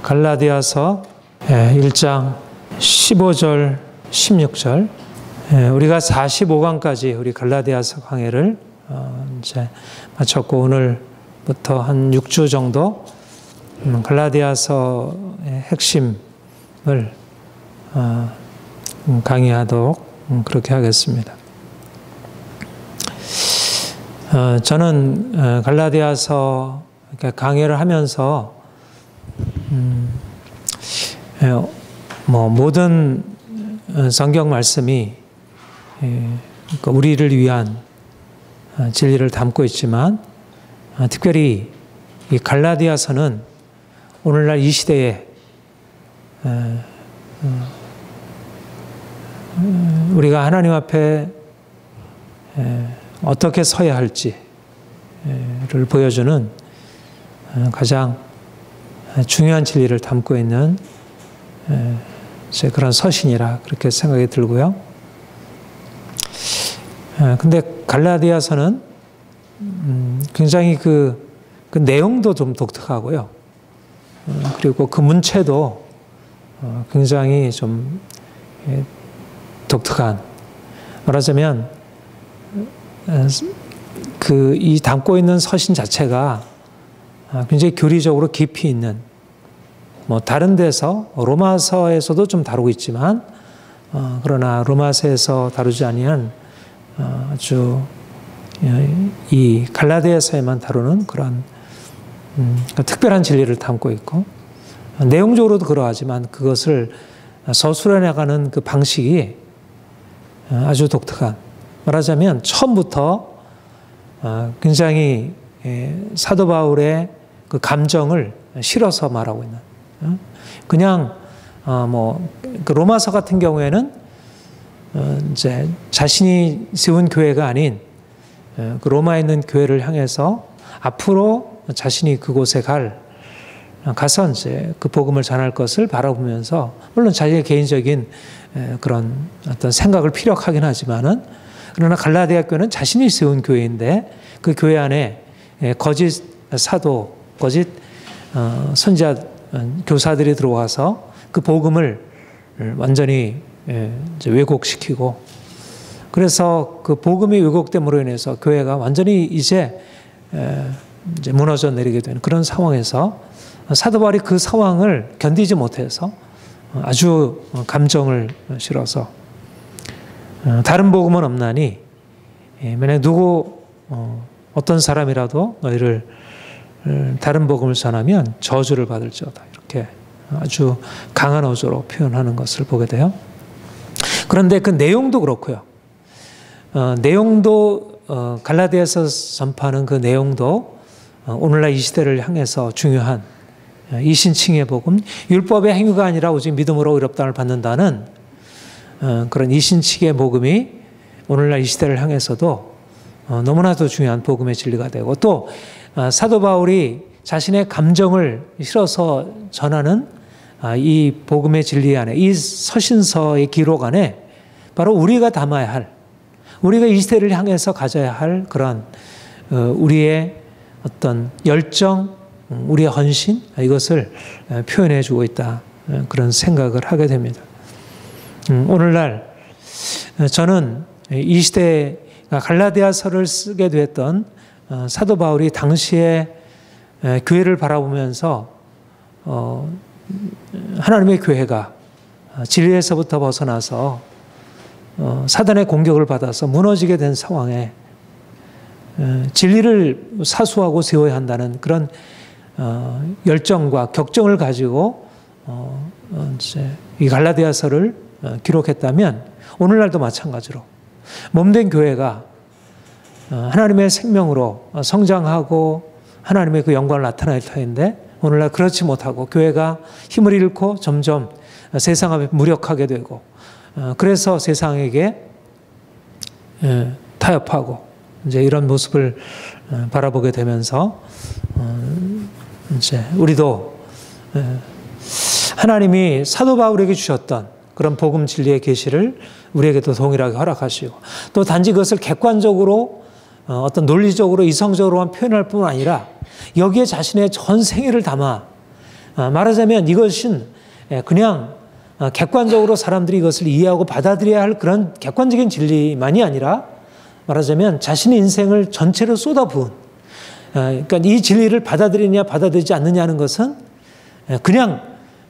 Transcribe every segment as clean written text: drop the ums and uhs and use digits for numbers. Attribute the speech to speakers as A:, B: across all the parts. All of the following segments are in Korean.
A: 갈라디아서 1장 15절, 16절. 우리가 45강까지 우리 갈라디아서 강해를 이제 마쳤고 오늘부터 한 6주 정도 갈라디아서의 핵심을 강의하도록 그렇게 하겠습니다. 저는 갈라디아서 강의를 하면서 모든 성경 말씀이 우리를 위한 진리를 담고 있지만 특별히 이 갈라디아서는 오늘날 이 시대에 우리가 하나님 앞에 어떻게 서야 할지를 보여주는 가장 중요한 진리를 담고 있는 그런 서신이라 그렇게 생각이 들고요. 근데 갈라디아서는 굉장히 그 내용도 좀 독특하고요. 그리고 그 문체도 굉장히 좀 독특한, 말하자면 이 담고 있는 서신 자체가 굉장히 교리적으로 깊이 있는, 다른 데서 로마서에서도 좀 다루고 있지만 그러나 로마서에서 다루지 아니한 아주 이 갈라디아서에만 다루는 그런 특별한 진리를 담고 있고, 내용적으로도 그러하지만 그것을 서술해 나가는 그 방식이 아주 독특한, 말하자면 처음부터 굉장히 사도 바울의 그 감정을 실어서 말하고 있는, 그냥 그 로마서 같은 경우에는 이제 자신이 세운 교회가 아닌 그 로마에 있는 교회를 향해서 앞으로 자신이 그곳에 가서 이제 그 복음을 전할 것을 바라보면서, 물론 자기의 개인적인 그런 어떤 생각을 피력하긴 하지만은, 그러나 갈라디아 교회는 자신이 세운 교회인데 그 교회 안에 거짓 사도, 거짓 선지자, 교사들이 들어와서 그 복음을 완전히 이제 왜곡시키고, 그래서 그 복음이 왜곡됨으로 인해서 교회가 완전히 이제 무너져 내리게 되는 그런 상황에서 사도 바울이 그 상황을 견디지 못해서 아주 감정을 실어서 다른 복음은 없나니 만약 어떤 사람이라도 너희를 다른 복음을 전하면 저주를 받을지어다, 이렇게 아주 강한 어조로 표현하는 것을 보게 돼요. 그런데 그 내용도 그렇고요. 내용도 갈라디아서 전파하는 그 내용도 오늘날 이 시대를 향해서 중요한 이신칭의 복음, 율법의 행위가 아니라 오직 믿음으로 의롭다함을 받는다는 그런 이신칭의 복음이 오늘날 이 시대를 향해서도 너무나도 중요한 복음의 진리가 되고, 또 사도 바울이 자신의 감정을 실어서 전하는 이 복음의 진리 안에, 이 서신서의 기록 안에 바로 우리가 담아야 할, 우리가 이 시대를 향해서 가져야 할 그런 우리의 어떤 열정, 우리의 헌신, 이것을 표현해 주고 있다, 그런 생각을 하게 됩니다. 오늘날 저는 이 시대에 갈라디아서를 쓰게 되었던 사도 바울이 당시에 교회를 바라보면서 하나님의 교회가 진리에서부터 벗어나서 사단의 공격을 받아서 무너지게 된 상황에 진리를 사수하고 세워야 한다는 그런 열정과 격정을 가지고 이제 이 갈라디아서를 기록했다면, 오늘날도 마찬가지로 몸된 교회가 하나님의 생명으로 성장하고 하나님의 그 영광을 나타낼 터인데, 오늘날 그렇지 못하고 교회가 힘을 잃고 점점 세상 앞에 무력하게 되고, 그래서 세상에게 타협하고 이제 이런 모습을 바라보게 되면서 이제 우리도 하나님이 사도 바울에게 주셨던 그런 복음 진리의 계시를 우리에게도 동일하게 허락하시고, 또 단지 그것을 객관적으로 어떤 논리적으로 이성적으로만 표현할 뿐 아니라 여기에 자신의 전 생애를 담아 말하자면 이것은 그냥 객관적으로 사람들이 이것을 이해하고 받아들여야 할 그런 객관적인 진리만이 아니라 말하자면 자신의 인생을 전체로 쏟아부은, 그러니까 이 진리를 받아들이냐 받아들이지 않느냐 하는 것은 그냥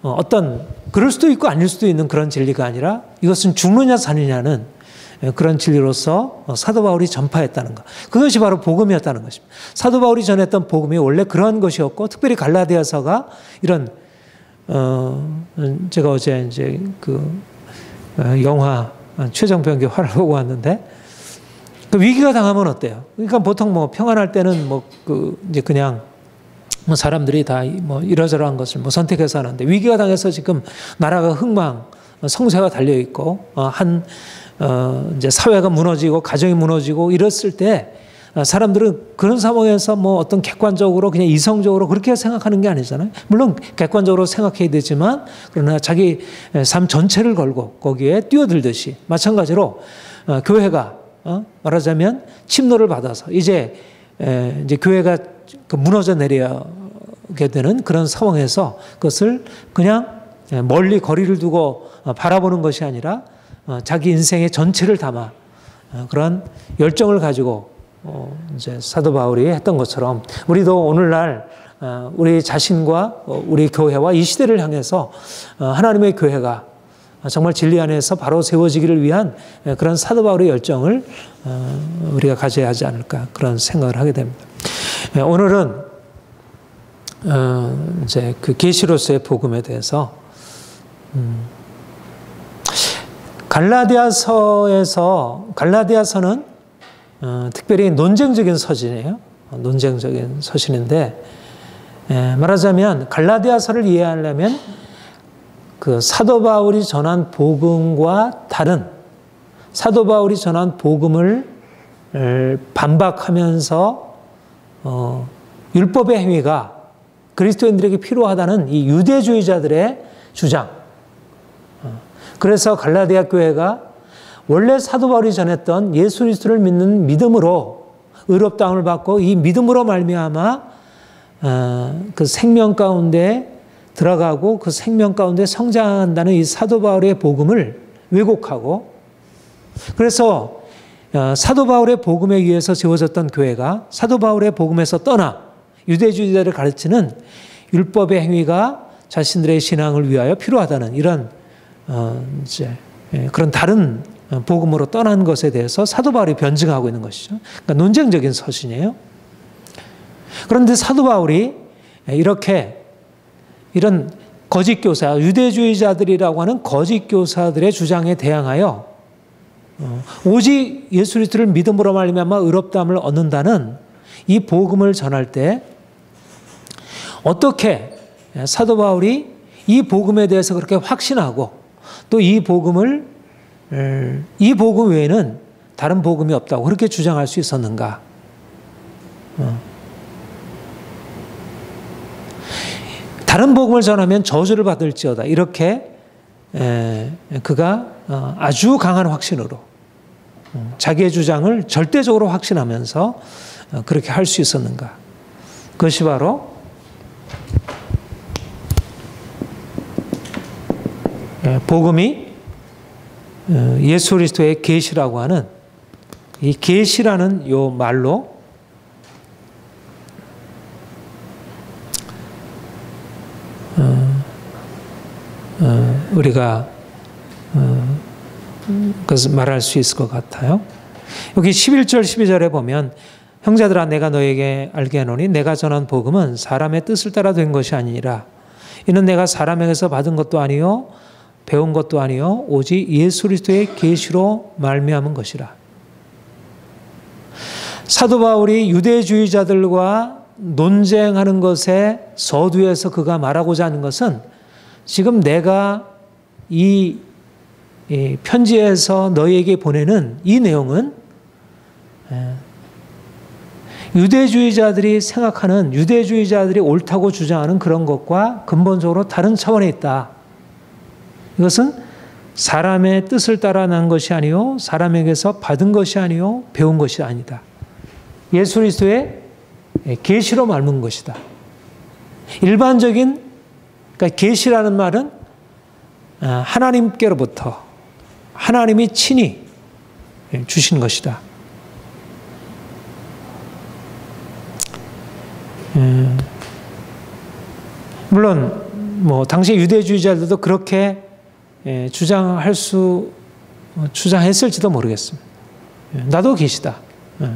A: 어떤 그럴 수도 있고 아닐 수도 있는 그런 진리가 아니라 이것은 죽느냐 사느냐는 그런 진리로서 사도 바울이 전파했다는 것. 그것이 바로 복음이었다는 것입니다. 사도 바울이 전했던 복음이 원래 그러한 것이었고, 특별히 갈라디아서가 이런 제가 어제 이제 영화 최정병기 화를 보고 왔는데, 그 위기가 당하면 어때요? 그러니까 보통 뭐 평안할 때는 이제 그냥 사람들이 다 이러저러한 것을 선택해서 하는데, 위기가 당해서 지금 나라가 흥망, 성쇠가 달려 있고, 이제 사회가 무너지고 가정이 무너지고 이랬을 때 사람들은 그런 상황에서 어떤 객관적으로 그냥 이성적으로 그렇게 생각하는 게 아니잖아요. 물론 객관적으로 생각해야 되지만, 그러나 자기 삶 전체를 걸고 거기에 뛰어들듯이 마찬가지로 교회가 말하자면 침노를 받아서 이제 교회가 무너져 내려게 되는 그런 상황에서 그것을 그냥 멀리 거리를 두고 바라보는 것이 아니라 자기 인생의 전체를 담아 그런 열정을 가지고 이제 사도 바울이 했던 것처럼, 우리도 오늘날 우리 자신과 우리 교회와 이 시대를 향해서 하나님의 교회가 정말 진리 안에서 바로 세워지기를 위한 그런 사도 바울의 열정을 우리가 가져야 하지 않을까, 그런 생각을 하게 됩니다. 오늘은 이제 그 계시로서의 복음에 대해서 갈라디아서는 특별히 논쟁적인 서신이에요. 논쟁적인 서신인데, 말하자면 갈라디아서를 이해하려면 그 사도 바울이 전한 복음과 다른, 사도 바울이 전한 복음을 반박하면서 율법의 행위가 그리스도인들에게 필요하다는 이 유대주의자들의 주장. 그래서 갈라디아 교회가 원래 사도 바울이 전했던 예수 그리스도를 믿는 믿음으로 의롭다함을 받고, 이 믿음으로 말미암아 그 생명 가운데 들어가고 그 생명 가운데 성장한다는 이 사도 바울의 복음을 왜곡하고, 그래서 사도 바울의 복음에 의해서 세워졌던 교회가 사도 바울의 복음에서 떠나 유대주의자를 가르치는 율법의 행위가 자신들의 신앙을 위하여 필요하다는 이런 이제 그런 다른 복음으로 떠난 것에 대해서 사도 바울이 변증하고 있는 것이죠. 그러니까 논쟁적인 서신이에요. 그런데 사도 바울이 이런 거짓 교사, 유대주의자들이라고 하는 거짓 교사들의 주장에 대항하여 오직 예수 그리스도를 믿음으로 말미암아 의롭다함을 얻는다는 이 복음을 전할 때 어떻게 사도 바울이 이 복음에 대해서 그렇게 확신하고, 또 이 복음 외에는 다른 복음이 없다고 그렇게 주장할 수 있었는가? 다른 복음을 전하면 저주를 받을지어다, 이렇게 그가 아주 강한 확신으로 자기의 주장을 절대적으로 확신하면서 그렇게 할 수 있었는가? 그것이 바로 복음이 예수 그리스도의 계시라고 하는 이 계시라는 요 말로 우리가 그것을 말할 수 있을 것 같아요. 여기 11절 12절에 보면, 형제들아 내가 너에게 알게 하노니 내가 전한 복음은 사람의 뜻을 따라 된 것이 아니니라. 이는 내가 사람에게서 받은 것도 아니요 배운 것도 아니요 오직 예수 그리스도의 계시로 말미암은 것이라. 사도 바울이 유대주의자들과 논쟁하는 것에 서두에서 그가 말하고자 하는 것은, 지금 내가 이 편지에서 너희에게 보내는 이 내용은 유대주의자들이 생각하는, 유대주의자들이 옳다고 주장하는 그런 것과 근본적으로 다른 차원에 있다. 이것은 사람의 뜻을 따라 난 것이 아니요 사람에게서 받은 것이 아니요 배운 것이 아니다. 예수 그리스도의 계시로 말문 것이다. 일반적인 그러니까 계시라는 말은 하나님께로부터 하나님이 친히 주신 것이다. 물론 뭐 당시 유대주의자들도 그렇게 주장했을지도 모르겠습니다. 나도 계시다.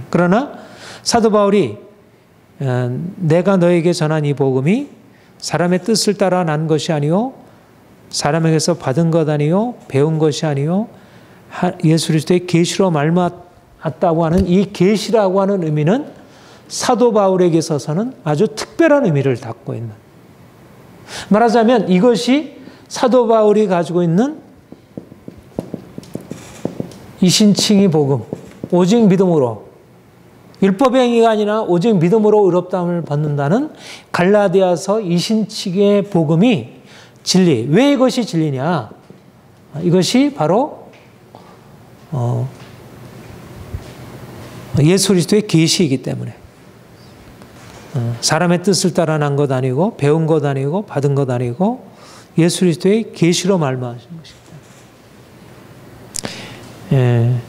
A: 그러나 사도 바울이 내가 너에게 전한 이 복음이 사람의 뜻을 따라 난 것이 아니요 사람에게서 받은 것 아니요 배운 것이 아니요 예수 그리스도의 계시로 말미암았다고 하는 이 계시라고 하는 의미는 사도 바울에게 있어서는 아주 특별한 의미를 갖고 있는, 말하자면 이것이 사도 바울이 가지고 있는 이신칭의 복음, 오직 믿음으로, 율법의 행위가 아니라 오직 믿음으로 의롭다함을 받는다는 갈라디아서 이신칭의 복음이 진리. 왜 이것이 진리냐? 이것이 바로 예수 그리스도의 계시이기 때문에 사람의 뜻을 따라 난 것 아니고 배운 것 아니고 받은 것 아니고 예수 그리스도의 계시로 말미암으신 것입니다.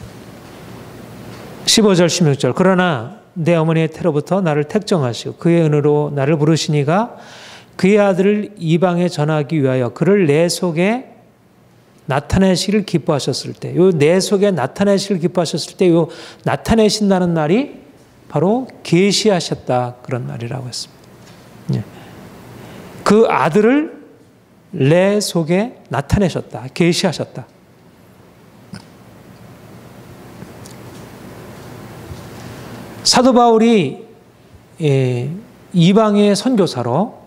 A: 15절 16절 그러나 내 어머니의 태로부터 나를 택정하시고 그의 은혜로 나를 부르시니가 그의 아들을 이방에 전하기 위하여 그를 내 속에 나타내시기를 기뻐하셨을 때, 요 내 속에 나타내시기를 기뻐하셨을 때, 요 나타내신다는 날이 바로 계시하셨다 그런 말이라고 했습니다. 그 아들을 내 속에 나타내셨다, 계시하셨다. 사도 바울이 이방의 선교사로,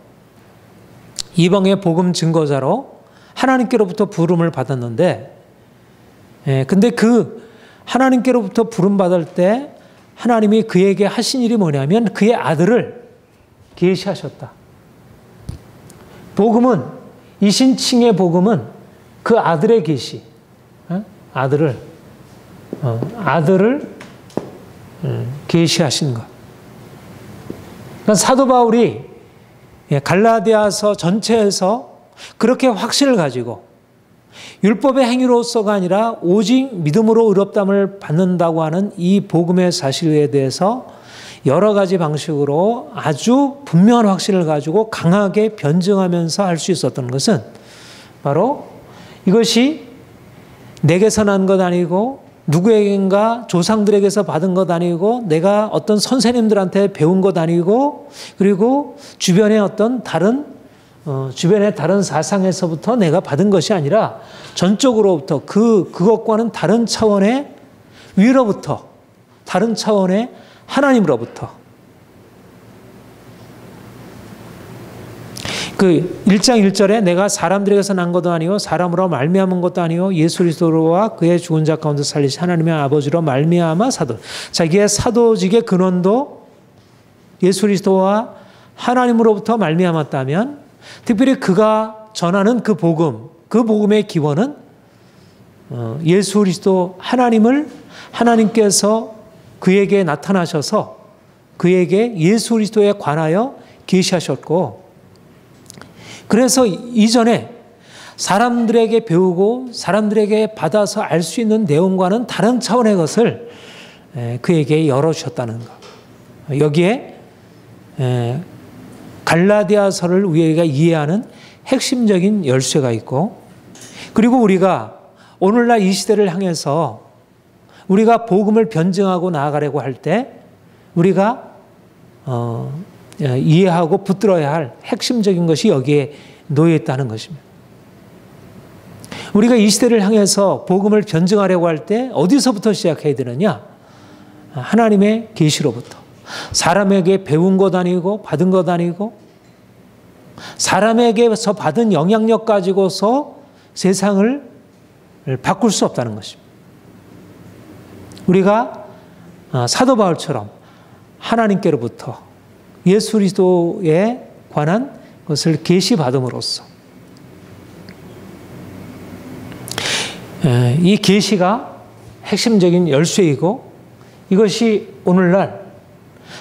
A: 이방의 복음 증거자로 하나님께로부터 부름을 받았는데, 근데 그 하나님께로부터 부름 받을 때 하나님이 그에게 하신 일이 뭐냐면 그의 아들을 계시하셨다. 복음은, 이신칭의 복음은 그 아들의 계시, 아들을 계시하신 것. 그러니까 사도 바울이 갈라디아서 전체에서 그렇게 확신을 가지고 율법의 행위로서가 아니라 오직 믿음으로 의롭다함을 받는다고 하는 이 복음의 사실에 대해서 여러 가지 방식으로 아주 분명한 확신을 가지고 강하게 변증하면서 할 수 있었던 것은 바로 이것이 내게서 난 것 아니고 누구에겐가 조상들에게서 받은 것 아니고 내가 어떤 선생님들한테 배운 것 아니고 그리고 주변의 어떤 주변의 다른 사상에서부터 내가 받은 것이 아니라 전적으로부터 그것과는 다른 차원의 위로부터, 다른 차원의 하나님으로부터. 그 1장 1절에 내가 사람들에게서 난 것도 아니요 사람으로 말미암은 것도 아니요 예수 그리스도와 그의 죽은 자 가운데 살리신 하나님의 아버지로 말미암아 사도. 자기의 사도직의 근원도 예수 그리스도와 하나님으로부터 말미암았다면, 특별히 그가 전하는 그 복음, 그 복음의 기원은 예수 그리스도 하나님께서 그에게 나타나셔서 그에게 예수 그리스도에 관하여 계시하셨고, 그래서 이전에 사람들에게 배우고 사람들에게 받아서 알 수 있는 내용과는 다른 차원의 것을 그에게 열어주셨다는 것. 여기에 갈라디아서를 우리가 이해하는 핵심적인 열쇠가 있고, 그리고 우리가 오늘날 이 시대를 향해서 우리가 복음을 변증하고 나아가려고 할 때 우리가 이해하고 붙들어야 할 핵심적인 것이 여기에 놓여 있다는 것입니다. 우리가 이 시대를 향해서 복음을 변증하려고 할 때 어디서부터 시작해야 되느냐? 하나님의 계시로부터. 사람에게 배운 것 아니고 받은 것 아니고 사람에게서 받은 영향력 가지고서 세상을 바꿀 수 없다는 것입니다. 우리가 사도 바울처럼 하나님께로부터 예수 그리스도에 관한 것을 계시받음으로써 이 계시가 핵심적인 열쇠이고, 이것이 오늘날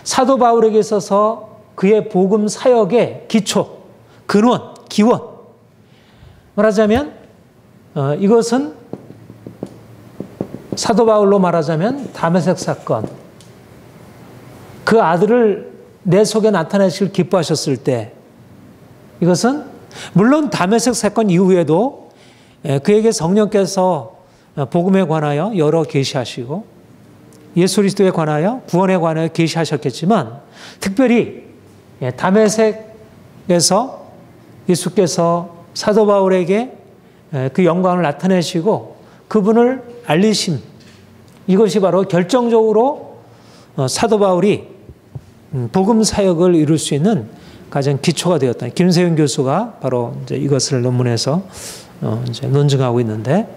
A: 사도 바울에게 있어서 그의 복음 사역의 기초, 근원, 기원, 말하자면 이것은 사도 바울로 말하자면 다메섹 사건, 그 아들을 내 속에 나타내실 기뻐하셨을 때, 이것은 물론 다메섹 사건 이후에도 그에게 성령께서 복음에 관하여 여러 계시하시고 예수 그리스도에 관하여 구원에 관하여 계시하셨겠지만, 특별히 다메섹에서 예수께서 사도 바울에게 그 영광을 나타내시고 그분을 알리심, 이것이 바로 결정적으로 사도 바울이 복음 사역을 이룰 수 있는 가장 기초가 되었다. 김세윤 교수가 바로 이제 이것을 논문에서 이제 논증하고 있는데,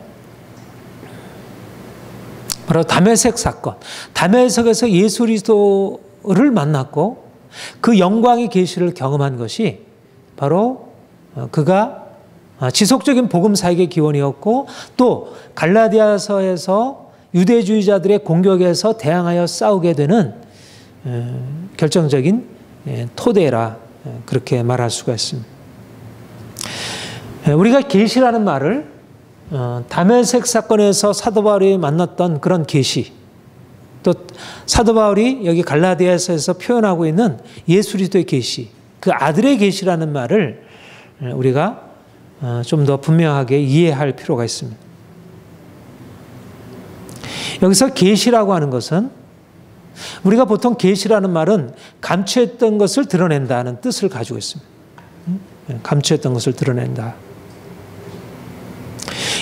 A: 바로 다메섹 사건, 다메섹에서 예수 그리스도를 만났고 그 영광의 계시를 경험한 것이 바로 그가 지속적인 복음 사역의 기원이었고, 또 갈라디아서에서 유대주의자들의 공격에서 대항하여 싸우게 되는 결정적인 토대라, 그렇게 말할 수가 있습니다. 우리가 계시라는 말을 다메섹 사건에서 사도 바울이 만났던 그런 계시, 또 사도 바울이 여기 갈라디아서에서 표현하고 있는 예수 그리스도의 계시, 그 아들의 계시라는 말을 우리가 좀 더 분명하게 이해할 필요가 있습니다. 여기서 계시라고 하는 것은, 우리가 보통 계시라는 말은 감추했던 것을 드러낸다는 뜻을 가지고 있습니다. 감추했던 것을 드러낸다.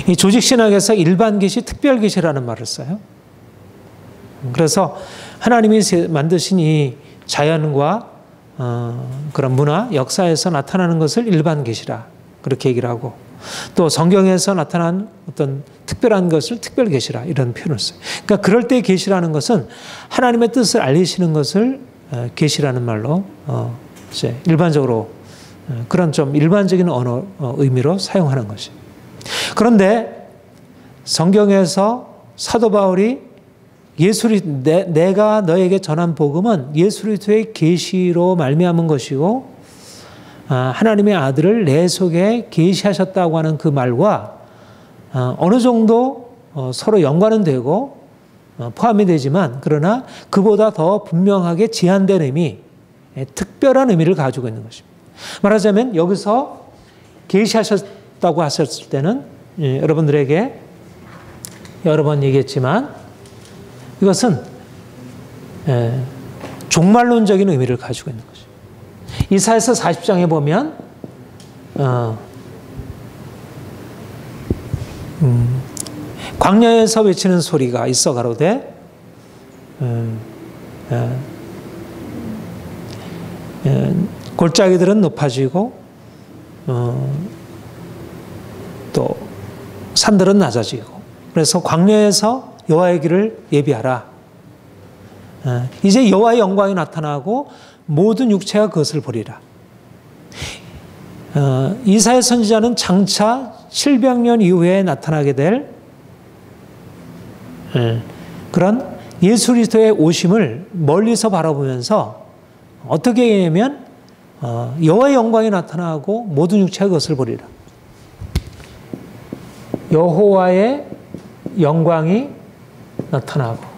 A: 이 조직신학에서 일반 계시, 특별 계시라는 말을 써요. 그래서 하나님이 만드신 이 자연과 그런 문화, 역사에서 나타나는 것을 일반 계시라, 그렇게 얘기를 하고, 또 성경에서 나타난 어떤 특별한 것을 특별 계시라, 이런 표현을 써요. 그러니까 그럴 때 계시라는 것은 하나님의 뜻을 알리시는 것을 계시라는 말로 이제 일반적으로 그런 좀 일반적인 언어 의미로 사용하는 것이. 그런데 성경에서 사도 바울이 내가 너에게 전한 복음은 예수 그리스도의 계시로 말미암은 것이고 하나님의 아들을 내 속에 계시하셨다고 하는 그 말과 어느 정도 서로 연관은 되고 포함이 되지만, 그러나 그보다 더 분명하게 제한된 의미, 특별한 의미를 가지고 있는 것입니다. 말하자면 여기서 계시하셨다고 하셨을 때는 여러분들에게 여러 번 얘기했지만, 이것은 종말론적인 의미를 가지고 있는 것이죠. 이사야서 40장에 보면 광야에서 외치는 소리가 있어 가로되 골짜기들은 높아지고 또 산들은 낮아지고, 그래서 광야에서 여호와의 길을 예비하라. 이제 여호와의 영광이 나타나고 모든 육체가 그것을 보리라. 이사야 선지자는 장차 700년 이후에 나타나게 될 그런 예수 그리스도의 오심을 멀리서 바라보면서 어떻게 얘기하면 여호와의 영광이 나타나고 모든 육체가 그것을 보리라. 여호와의 영광이 나타나고,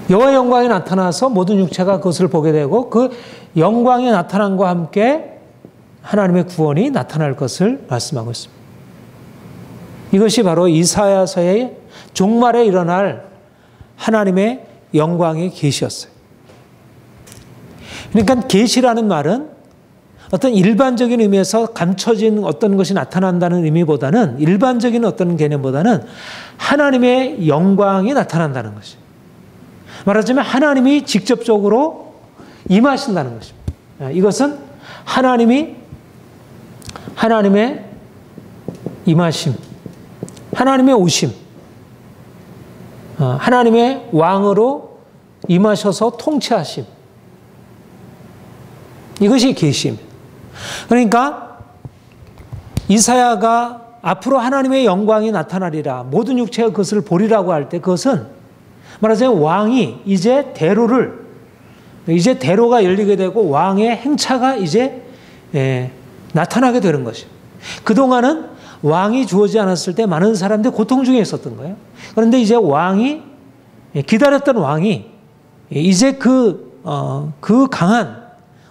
A: 여호와의 영광이 나타나서 모든 육체가 그것을 보게 되고, 그 영광이 나타남과 함께 하나님의 구원이 나타날 것을 말씀하고 있습니다. 이것이 바로 이사야서의 종말에 일어날 하나님의 영광의 계시였어요. 그러니까 계시라는 말은 어떤 일반적인 의미에서 감춰진 어떤 것이 나타난다는 의미보다는, 일반적인 어떤 개념보다는 하나님의 영광이 나타난다는 것이, 말하자면 하나님이 직접적으로 임하신다는 것입니다. 이것은 하나님의 임하심, 하나님의 오심, 하나님의 왕으로 임하셔서 통치하심, 이것이 계시입니다. 그러니까 이사야가 앞으로 하나님의 영광이 나타나리라, 모든 육체가 그것을 보리라고 할 때, 그것은 말하자면 왕이 이제 대로가 열리게 되고 왕의 행차가 이제 나타나게 되는 것이에요. 그동안은 왕이 주어지지 않았을 때 많은 사람들이 고통 중에 있었던 거예요. 그런데 이제 기다렸던 왕이 이제 그 강한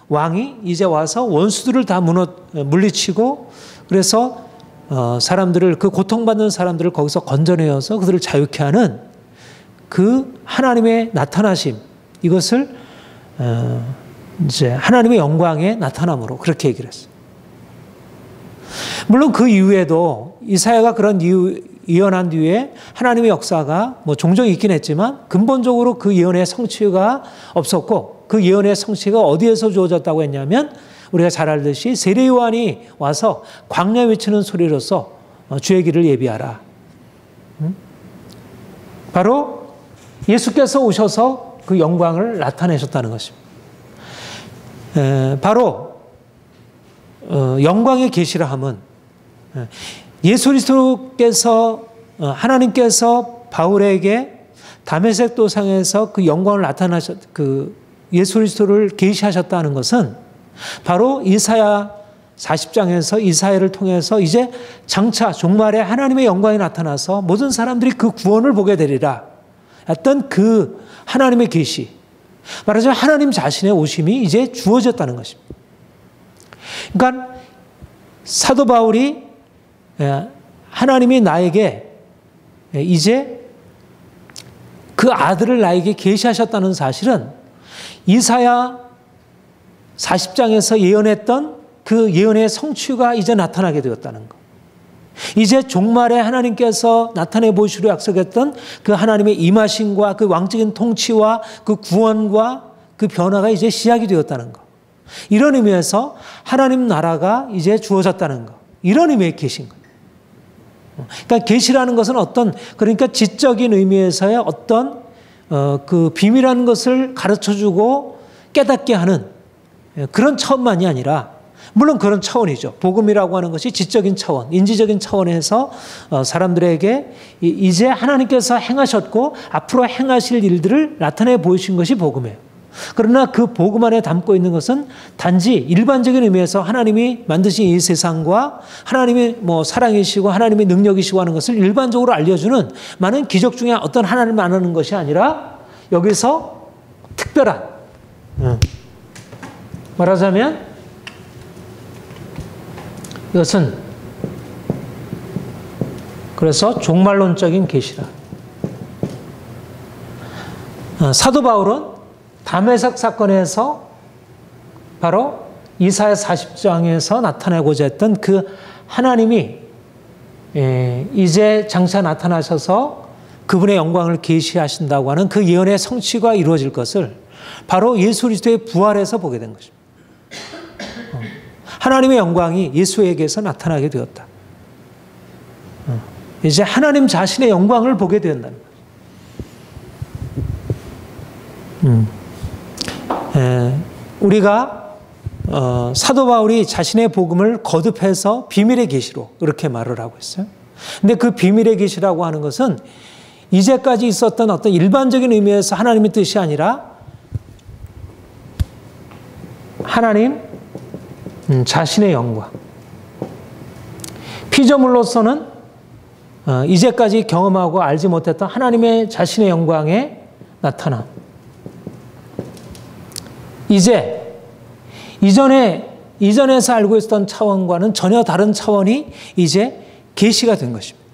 A: 왕이 이제 와서 원수들을 다 물리치고 그래서 사람들을 그 고통받는 사람들을 거기서 건져내어서 그들을 자유케 하는 그 하나님의 나타나심 이것을 이제 하나님의 영광의 나타남으로 그렇게 얘기를 했어요. 물론 그 이후에도 이사야가 그런 예언한 뒤에 하나님의 역사가 뭐 종종 있긴 했지만 근본적으로 그 예언의 성취가 없었고 그 예언의 성취가 어디에서 주어졌다고 했냐면 우리가 잘 알듯이 세례 요한이 와서 광야 외치는 소리로서 주의 길을 예비하라. 바로 예수께서 오셔서 그 영광을 나타내셨다는 것입니다. 바로 영광의 계시라 함은 예수 그리스도께서 하나님께서 바울에게 다메섹 도상에서 그 영광을 그 예수 그리스도를 계시하셨다는 것은 바로 이사야 40장에서 이사야를 통해서 이제 장차 종말에 하나님의 영광이 나타나서 모든 사람들이 그 구원을 보게 되리라 했던 그 하나님의 계시, 말하자면 하나님 자신의 오심이 이제 주어졌다는 것입니다. 그러니까 사도 바울이 하나님이 나에게 이제 그 아들을 나에게 계시하셨다는 사실은 이사야 40장에서 예언했던 그 예언의 성취가 이제 나타나게 되었다는 것. 이제 종말에 하나님께서 나타내 보시기로 약속했던 그 하나님의 임하심과 그 왕적인 통치와 그 구원과 그 변화가 이제 시작이 되었다는 것. 이런 의미에서 하나님 나라가 이제 주어졌다는 것. 이런 의미의 계시인 거예요. 그러니까 계시라는 것은 그러니까 지적인 의미에서의 어떤 그 비밀한 것을 가르쳐주고 깨닫게 하는 그런 차원만이 아니라, 물론 그런 차원이죠. 복음이라고 하는 것이 지적인 차원, 인지적인 차원에서 사람들에게 이제 하나님께서 행하셨고 앞으로 행하실 일들을 나타내 보이신 것이 복음이에요. 그러나 그 복음 안에 담고 있는 것은 단지 일반적인 의미에서 하나님이 만드신 이 세상과 하나님이 사랑이시고 하나님의 능력이시고 하는 것을 일반적으로 알려주는 많은 기적 중에 어떤 하나님을 아는 것이 아니라 여기서 특별한, 말하자면 이것은 그래서 종말론적인 계시라. 사도 바울은 다메섹 사건에서 바로 이사야 40장에서 나타내고자 했던 그 하나님이 이제 장차 나타나셔서 그분의 영광을 계시하신다고 하는 그 예언의 성취가 이루어질 것을 바로 예수 그리스도의 부활에서 보게 된 것입니다. 하나님의 영광이 예수에게서 나타나게 되었다. 이제 하나님 자신의 영광을 보게 된다는 거예요. 우리가 사도 바울이 자신의 복음을 거듭해서 비밀의 계시로 이렇게 말을 하고 있어요. 근데 그 비밀의 계시라고 하는 것은 이제까지 있었던 어떤 일반적인 의미에서 하나님의 뜻이 아니라 하나님 자신의 영광. 피조물로서는 이제까지 경험하고 알지 못했던 하나님의 자신의 영광의 나타남. 이전에서 알고 있었던 차원과는 전혀 다른 차원이 이제 계시가 된 것입니다.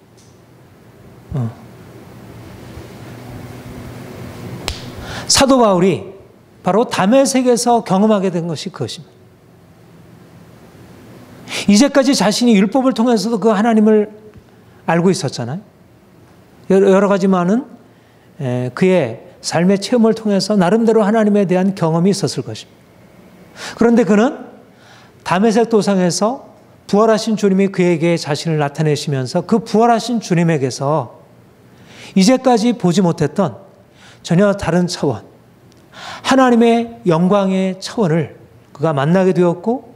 A: 사도 바울이 바로 다메섹에서 경험하게 된 것이 그것입니다. 이제까지 자신이 율법을 통해서도 그 하나님을 알고 있었잖아요. 여러 가지 많은 그의 삶의 체험을 통해서 나름대로 하나님에 대한 경험이 있었을 것입니다. 그런데 그는 다메섹 도상에서 부활하신 주님이 그에게 자신을 나타내시면서 그 부활하신 주님에게서 이제까지 보지 못했던 전혀 다른 차원, 하나님의 영광의 차원을 그가 만나게 되었고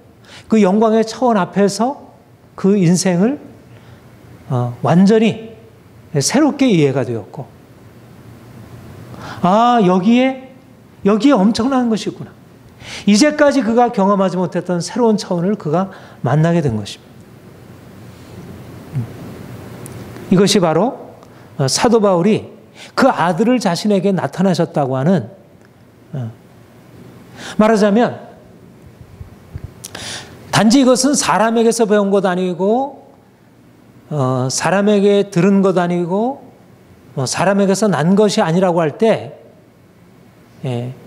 A: 그 영광의 차원 앞에서 그 인생을 완전히 새롭게 이해가 되었고, 여기에 엄청난 것이 있구나. 이제까지 그가 경험하지 못했던 새로운 차원을 그가 만나게 된 것입니다. 이것이 바로 사도 바울이 그 아들을 자신에게 나타나셨다고 하는, 말하자면 단지 이것은 사람에게서 배운 것 아니고 사람에게 들은 것 아니고 사람에게서 난 것이 아니라고 할 때,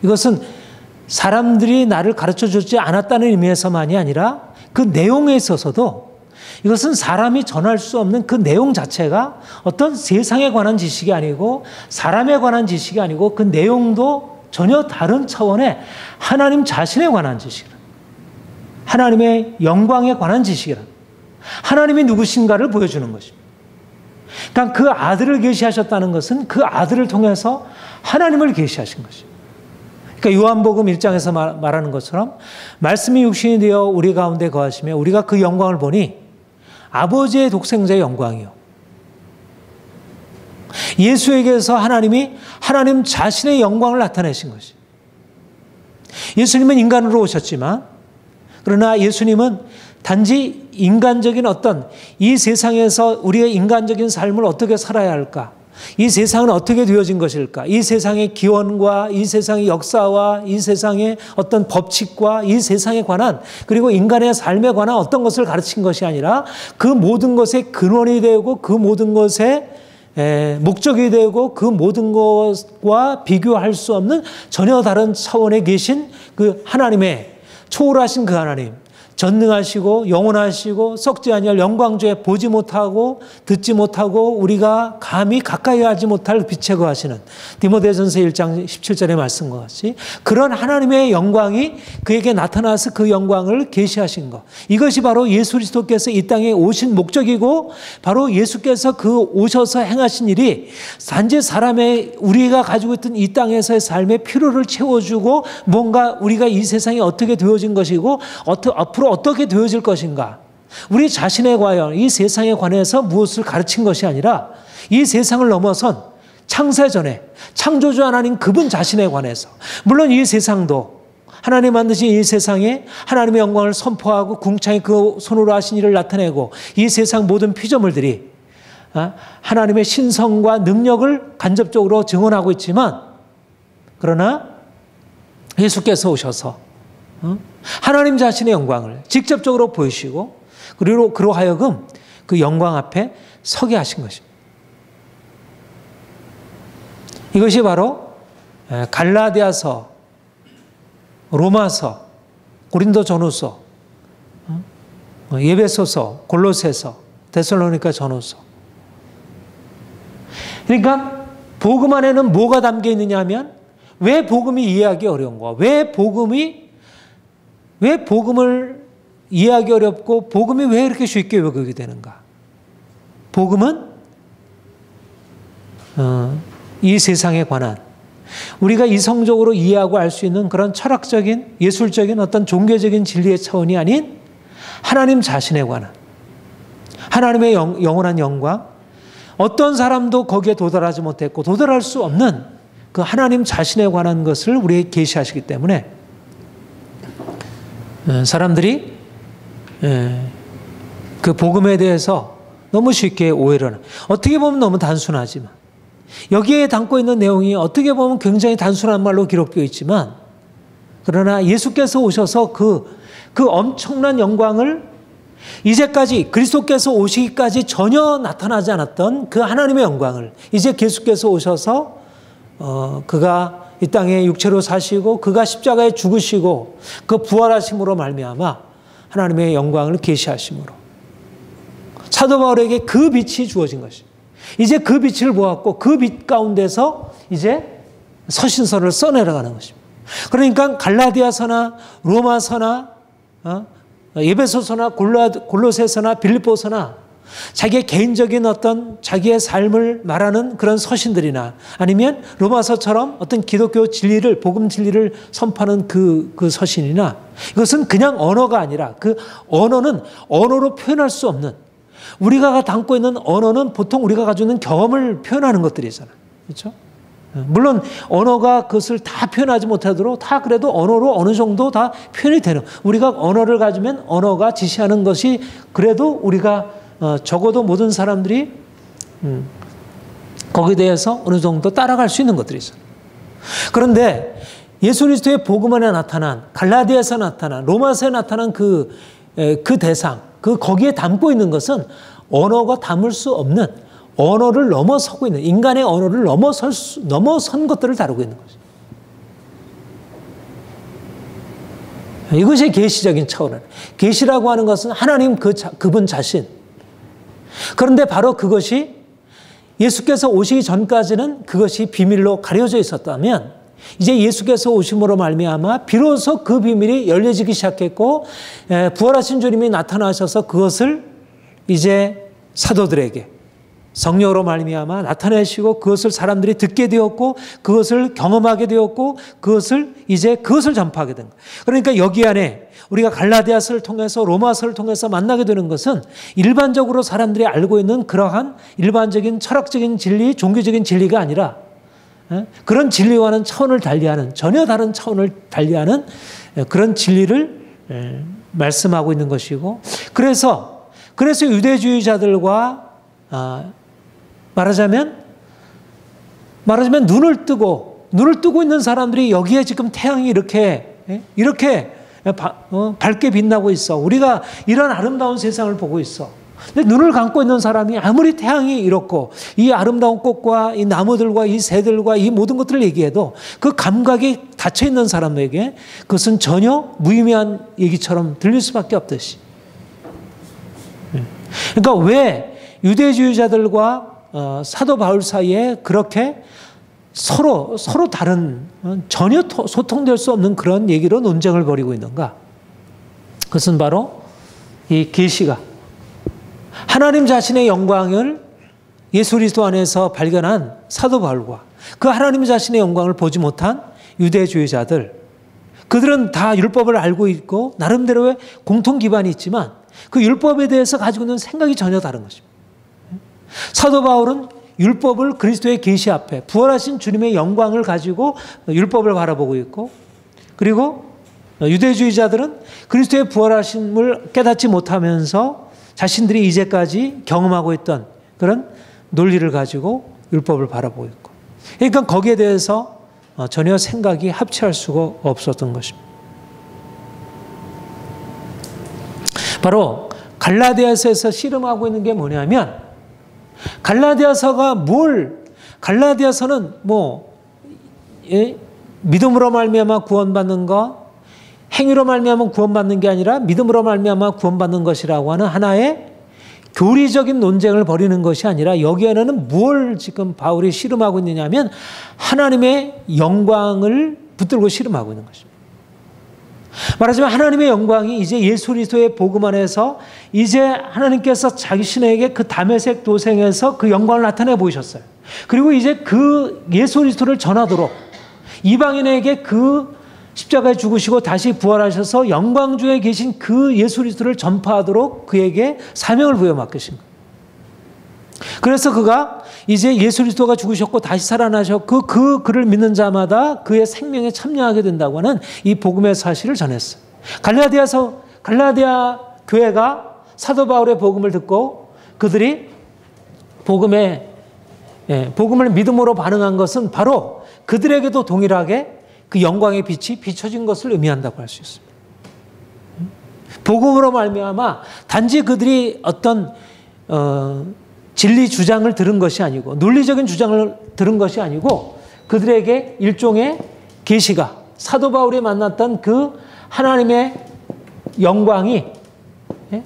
A: 이것은 사람들이 나를 가르쳐주지 않았다는 의미에서만이 아니라 그 내용에 있어서도 이것은 사람이 전할 수 없는 그 내용 자체가 어떤 세상에 관한 지식이 아니고 사람에 관한 지식이 아니고 그 내용도 전혀 다른 차원의 하나님 자신에 관한 지식이라, 하나님의 영광에 관한 지식이라, 하나님이 누구신가를 보여주는 것입니다. 그러니까 그 아들을 계시하셨다는 것은 그 아들을 통해서 하나님을 계시하신 것입니다. 그러니까 요한복음 1장에서 말하는 것처럼 말씀이 육신이 되어 우리 가운데 거하시며 우리가 그 영광을 보니 아버지의 독생자의 영광이요. 예수에게서 하나님이 하나님 자신의 영광을 나타내신 것이. 예수님은 인간으로 오셨지만, 그러나 예수님은 단지 인간적인 어떤 이 세상에서 우리의 인간적인 삶을 어떻게 살아야 할까, 이 세상은 어떻게 되어진 것일까, 이 세상의 기원과 이 세상의 역사와 이 세상의 어떤 법칙과 이 세상에 관한, 그리고 인간의 삶에 관한 어떤 것을 가르친 것이 아니라 그 모든 것의 근원이 되고 그 모든 것의 목적이 되고 그 모든 것과 비교할 수 없는 전혀 다른 차원에 계신 그 하나님의 초월하신 그 하나님, 전능하시고 영원하시고 썩지 아니할 영광주에 보지 못하고 듣지 못하고 우리가 감히 가까이 하지 못할 빛에 거하시는 디모데전서 1장 17절의 말씀과 같이 그런 하나님의 영광이 그에게 나타나서 그 영광을 계시하신 것, 이것이 바로 예수 그리스도께서 이 땅에 오신 목적이고, 바로 예수께서 그 오셔서 행하신 일이 단지 사람의 우리가 가지고 있던 이 땅에서의 삶의 필요를 채워주고 뭔가 우리가 이 세상에 어떻게 되어진 것이고 앞으로 어떻게 되어질 것인가, 우리 자신에 관한 이 세상에 관해서 무엇을 가르친 것이 아니라 이 세상을 넘어선 창세 전에 창조주 하나님 그분 자신에 관해서, 물론 이 세상도 하나님 만드신 이 세상에 하나님의 영광을 선포하고 궁창에 그 손으로 하신 일을 나타내고 이 세상 모든 피조물들이 하나님의 신성과 능력을 간접적으로 증언하고 있지만, 그러나 예수께서 오셔서 하나님 자신의 영광을 직접적으로 보이시고 그리고 그로 하여금 그 영광 앞에 서게 하신 것입니다. 이것이 바로 갈라디아서, 로마서, 고린도전후서, 에베소서, 골로새서, 데살로니가 전후서. 그러니까 복음 안에는 뭐가 담겨 있느냐 하면, 왜 복음이 이해하기 어려운 거야? 왜 복음을 이해하기 어렵고 복음이 왜 이렇게 쉽게 외우게 되는가? 복음은 이 세상에 관한 우리가 이성적으로 이해하고 알 수 있는 그런 철학적인, 예술적인 어떤 종교적인 진리의 차원이 아닌 하나님 자신에 관한 하나님의 영원한 영광, 어떤 사람도 거기에 도달하지 못했고 도달할 수 없는 그 하나님 자신에 관한 것을 우리에게 계시하시기 때문에 사람들이 그 복음에 대해서 너무 쉽게 오해를 하는, 어떻게 보면 너무 단순하지만 여기에 담고 있는 내용이 어떻게 보면 굉장히 단순한 말로 기록되어 있지만, 그러나 예수께서 오셔서 그 엄청난 영광을 이제까지 그리스도께서 오시기까지 전혀 나타나지 않았던 그 하나님의 영광을 이제 예수께서 오셔서 그가 이 땅에 육체로 사시고 그가 십자가에 죽으시고 그 부활하심으로 말미암아 하나님의 영광을 계시하심으로 사도 바울에게 그 빛이 주어진 것입니다. 이제 그 빛을 보았고 그 빛 가운데서 이제 서신서를 써내려가는 것입니다. 그러니까 갈라디아서나 로마서나 에베소서나 골로새서나 빌립보서나 자기의 개인적인 어떤 자기의 삶을 말하는 그런 서신들이나 아니면 로마서처럼 어떤 기독교 진리를, 복음 진리를 선포하는 그 서신이나, 이것은 그냥 언어가 아니라 그 언어는 언어로 표현할 수 없는, 우리가 담고 있는 언어는 보통 우리가 가지고 있는 경험을 표현하는 것들이잖아요. 그렇죠? 물론 언어가 그것을 다 표현하지 못하도록 다 그래도 언어로 어느 정도 다 표현이 되는, 우리가 언어를 가지면 언어가 지시하는 것이 그래도 우리가 적어도 모든 사람들이 거기에 대해서 어느 정도 따라갈 수 있는 것들이 있어요. 그런데 예수 그리스도의 복음 안에 나타난, 갈라디아에서 나타난, 로마서에 나타난 그 대상, 거기에 담고 있는 것은 언어가 담을 수 없는, 언어를 넘어서고 있는, 인간의 언어를 넘어선 것들을 다루고 있는 거죠. 이것이 계시적인 차원이에요. 계시라고 하는 것은 하나님 그분 자신. 그런데 바로 그것이 예수께서 오시기 전까지는 그것이 비밀로 가려져 있었다면, 이제 예수께서 오심으로 말미암아 비로소 그 비밀이 열려지기 시작했고, 부활하신 주님이 나타나셔서 그것을 이제 사도들에게 성령으로 말미암아 나타내시고, 그것을 사람들이 듣게 되었고, 그것을 경험하게 되었고, 그것을 전파하게 된 거예요. 그러니까 여기 안에 우리가 갈라디아서를 통해서, 로마서를 통해서 만나게 되는 것은 일반적으로 사람들이 알고 있는 그러한 일반적인 철학적인 진리, 종교적인 진리가 아니라 그런 진리와는 차원을 달리하는, 전혀 다른 차원을 달리하는 그런 진리를 말씀하고 있는 것이고, 그래서 유대주의자들과 말하자면 눈을 뜨고 있는 사람들이 여기에 지금 태양이 이렇게 밝게 빛나고 있어. 우리가 이런 아름다운 세상을 보고 있어. 근데 눈을 감고 있는 사람이 아무리 태양이 이렇고 이 아름다운 꽃과 이 나무들과 이 새들과 이 모든 것들을 얘기해도 그 감각이 닫혀 있는 사람에게 그것은 전혀 무의미한 얘기처럼 들릴 수밖에 없듯이. 그러니까 왜 유대주의자들과 사도 바울 사이에 그렇게 서로 다른, 전혀 소통될 수 없는 그런 얘기로 논쟁을 벌이고 있는가? 그것은 바로 이 계시가, 하나님 자신의 영광을 예수 그리스도 안에서 발견한 사도 바울과 그 하나님 자신의 영광을 보지 못한 유대주의자들, 그들은 다 율법을 알고 있고 나름대로의 공통 기반이 있지만 그 율법에 대해서 가지고 있는 생각이 전혀 다른 것입니다. 사도 바울은 율법을 그리스도의 계시 앞에 부활하신 주님의 영광을 가지고 율법을 바라보고 있고, 그리고 유대주의자들은 그리스도의 부활하심을 깨닫지 못하면서 자신들이 이제까지 경험하고 있던 그런 논리를 가지고 율법을 바라보고 있고, 그러니까 거기에 대해서 전혀 생각이 합치할 수가 없었던 것입니다. 바로 갈라디아서에서 씨름하고 있는 게 뭐냐면, 갈라디아서는 믿음으로 말미암아 구원받는 것, 행위로 말미암아 구원받는 게 아니라 믿음으로 말미암아 구원받는 것이라고 하는 하나의 교리적인 논쟁을 벌이는 것이 아니라, 여기에는 뭘 지금 바울이 씨름하고 있느냐면 하나님의 영광을 붙들고 씨름하고 있는 것입니다. 말하자면 하나님의 영광이 이제 예수 그리스도의 복음 안에서 이제 하나님께서 자신에게 그 다메섹 도생에서 그 영광을 나타내 보이셨어요. 그리고 이제 그 예수 그리스도를 전하도록 이방인에게 그 십자가에 죽으시고 다시 부활하셔서 영광 중에 계신 그 예수 그리스도를 전파하도록 그에게 사명을 부여맡기신 거예요. 그래서 그가 이제 예수 그리스도가 죽으셨고 다시 살아나셨고 그를 믿는 자마다 그의 생명에 참여하게 된다고 하는 이 복음의 사실을 전했어요. 갈라디아 교회가 사도 바울의 복음을 듣고 그들이 복음을 믿음으로 반응한 것은 바로 그들에게도 동일하게 그 영광의 빛이 비춰진 것을 의미한다고 할 수 있습니다. 복음으로 말미암아 단지 그들이 어떤 진리 주장을 들은 것이 아니고, 논리적인 주장을 들은 것이 아니고, 그들에게 일종의 계시가, 사도 바울이 만났던 그 하나님의 영광이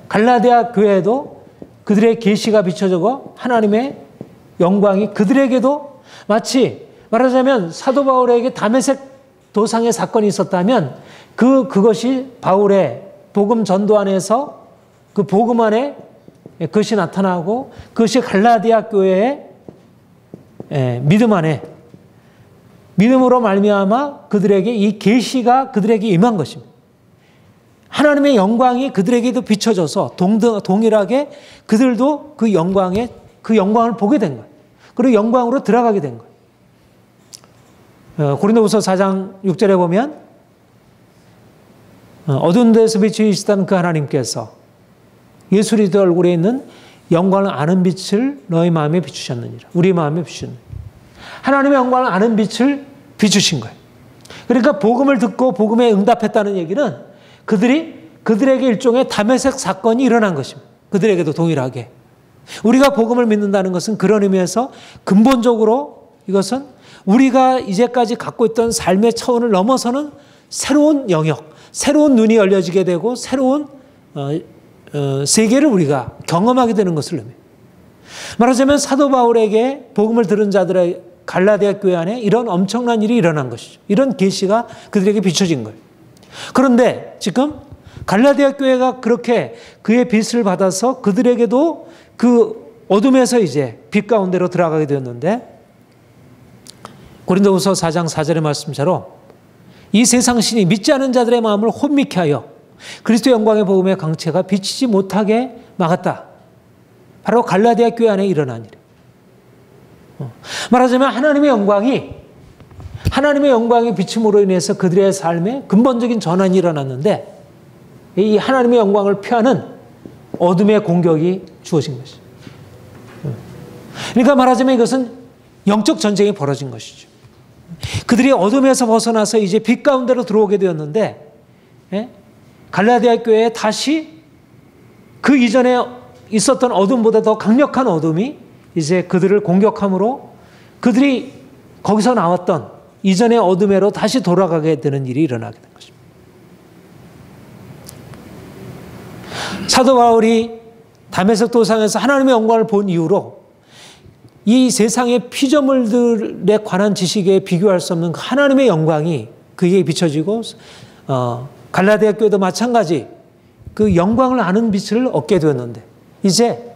A: 갈라디아 교회에도 그들의 계시가 비춰지고 하나님의 영광이 그들에게도, 마치 말하자면 사도 바울에게 다메섹 도상의 사건이 있었다면 그것이 바울의 복음 전도 안에서 그 복음 안에 그것이 나타나고, 그것이 갈라디아 교회의 믿음 안에, 믿음으로 말미암아 그들에게 이 계시가 그들에게 임한 것입니다. 하나님의 영광이 그들에게도 비춰져서 동일하게 그들도 그 영광을 보게 된 거예요. 그리고 영광으로 들어가게 된 거예요. 고린도후서 4장 6절에 보면 어두운 데서 비추시던 그 하나님께서 예수 그리스도 얼굴에 있는 영광을 아는 빛을 너희 마음에 비추셨느니라. 우리 마음에 비추셨느니라. 하나님의 영광을 아는 빛을 비추신 거예요. 그러니까 복음을 듣고 복음에 응답했다는 얘기는 그들에게 일종의 다메섹 사건이 일어난 것입니다. 그들에게도 동일하게. 우리가 복음을 믿는다는 것은 그런 의미에서 근본적으로 이것은 우리가 이제까지 갖고 있던 삶의 차원을 넘어서는 새로운 영역, 새로운 눈이 열려지게 되고 새로운 세계를 우리가 경험하게 되는 것을 의미해요. 말하자면 사도 바울에게 복음을 들은 자들의 갈라디아 교회 안에 이런 엄청난 일이 일어난 것이죠. 이런 계시가 그들에게 비춰진 거예요. 그런데 지금 갈라디아 교회가 그렇게 그의 빛을 받아서 그들에게도 그 어둠에서 이제 빛 가운데로 들어가게 되었는데 고린도후서 4장 4절의 말씀처럼 이 세상 신이 믿지 않은 자들의 마음을 혼미케 하여 그리스도 영광의 복음의 강체가 비치지 못하게 막았다. 바로 갈라디아 교회 안에 일어난 일이에요. 말하자면 하나님의 영광이 비춤으로 인해서 그들의 삶에 근본적인 전환이 일어났는데 이 하나님의 영광을 피하는 어둠의 공격이 주어진 것이죠. 그러니까 말하자면 이것은 영적 전쟁이 벌어진 것이죠. 그들이 어둠에서 벗어나서 이제 빛 가운데로 들어오게 되었는데 갈라디아 교회에 다시 그 이전에 있었던 어둠보다 더 강력한 어둠이 이제 그들을 공격함으로 그들이 거기서 나왔던 이전의 어둠으로 다시 돌아가게 되는 일이 일어나게 된 것입니다. 사도 바울이 다메섹 도상에서 하나님의 영광을 본 이후로 이 세상의 피조물들에 관한 지식에 비교할 수 없는 하나님의 영광이 그에게 비춰지고 갈라디아 교회도 마찬가지 그 영광을 아는 빛을 얻게 되었는데 이제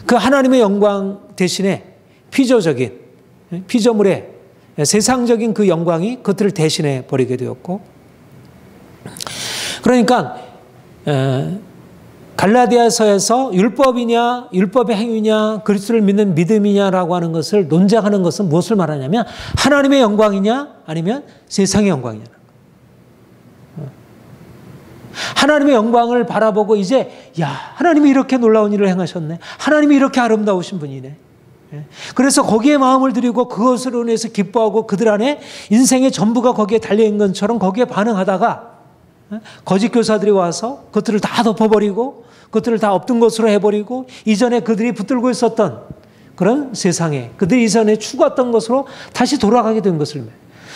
A: 그 하나님의 영광 대신에 피조물의 세상적인 그 영광이 그들을 대신해 버리게 되었고 그러니까 갈라디아서에서 율법이냐 율법의 행위냐 그리스도를 믿는 믿음이냐라고 하는 것을 논쟁하는 것은 무엇을 말하냐면 하나님의 영광이냐 아니면 세상의 영광이냐. 하나님의 영광을 바라보고 이제 하나님이 이렇게 놀라운 일을 행하셨네. 하나님이 이렇게 아름다우신 분이네. 그래서 거기에 마음을 들이고 그것으로 인해서 기뻐하고 그들 안에 인생의 전부가 거기에 달려있는 것처럼 거기에 반응하다가 거짓 교사들이 와서 그것들을 다 덮어버리고 그것들을 다 없던 것으로 해버리고 이전에 그들이 붙들고 있었던 그런 세상에 그들이 이전에 추구했던 것으로 다시 돌아가게 된 것을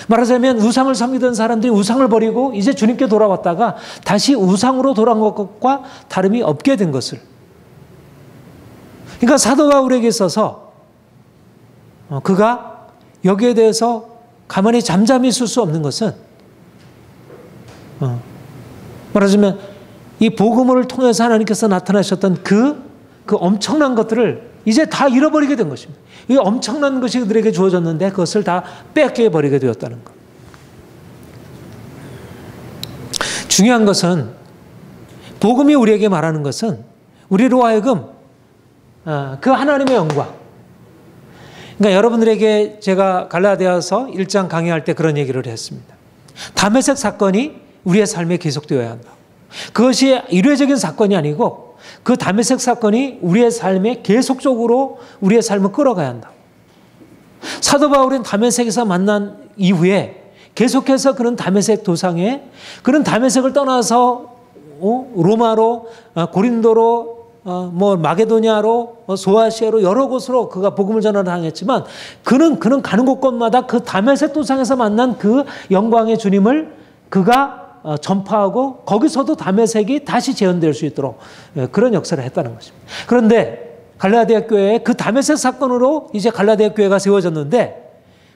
A: 말하자면 우상을 섬기던 사람들이 우상을 버리고 이제 주님께 돌아왔다가 다시 우상으로 돌아온 것과 다름이 없게 된 것을. 그러니까 사도 바울에게 있어서 그가 여기에 대해서 가만히 잠잠히 있을 수 없는 것은 말하자면 이 복음을 통해서 하나님께서 나타나셨던 그 엄청난 것들을 이제 다 잃어버리게 된 것입니다. 이 엄청난 것이 그들에게 주어졌는데 그것을 다 뺏겨 버리게 되었다는 것. 중요한 것은 복음이 우리에게 말하는 것은 우리로 하여금 그 하나님의 영광. 그러니까 여러분들에게 제가 갈라디아서 1장 강의할 때 그런 얘기를 했습니다. 다메섹 사건이 우리의 삶에 계속되어야 한다. 그것이 일회적인 사건이 아니고 그 다메섹 사건이 우리의 삶에 계속적으로 우리의 삶을 끌어가야 한다. 사도 바울은 다메섹에서 만난 이후에 계속해서 그런 다메섹 도상에 그런 다메섹을 떠나서 로마로 고린도로 마게도냐로 소아시아로 여러 곳으로 그가 복음을 전하러 다녔지만 그는 가는 곳곳마다 그 다메섹 도상에서 만난 그 영광의 주님을 그가 전파하고 거기서도 다메섹이 다시 재현될 수 있도록 그런 역사를 했다는 것입니다. 그런데 갈라디아 교회에 그 다메섹 사건으로 이제 갈라디아 교회가 세워졌는데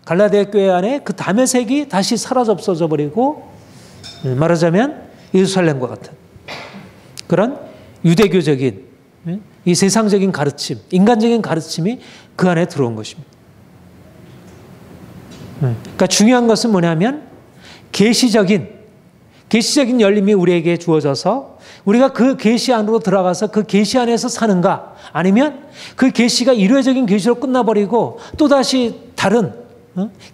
A: 갈라디아 교회 안에 그 다메섹이 다시 사라져 없어져 버리고 말하자면 예루살렘과 같은 그런 유대교적인 이 세상적인 가르침, 인간적인 가르침이 그 안에 들어온 것입니다. 그러니까 중요한 것은 뭐냐면 계시적인 열림이 우리에게 주어져서 우리가 그 계시 안으로 들어가서 그 계시 안에서 사는가 아니면 그 계시가 일회적인 계시로 끝나버리고 또다시 다른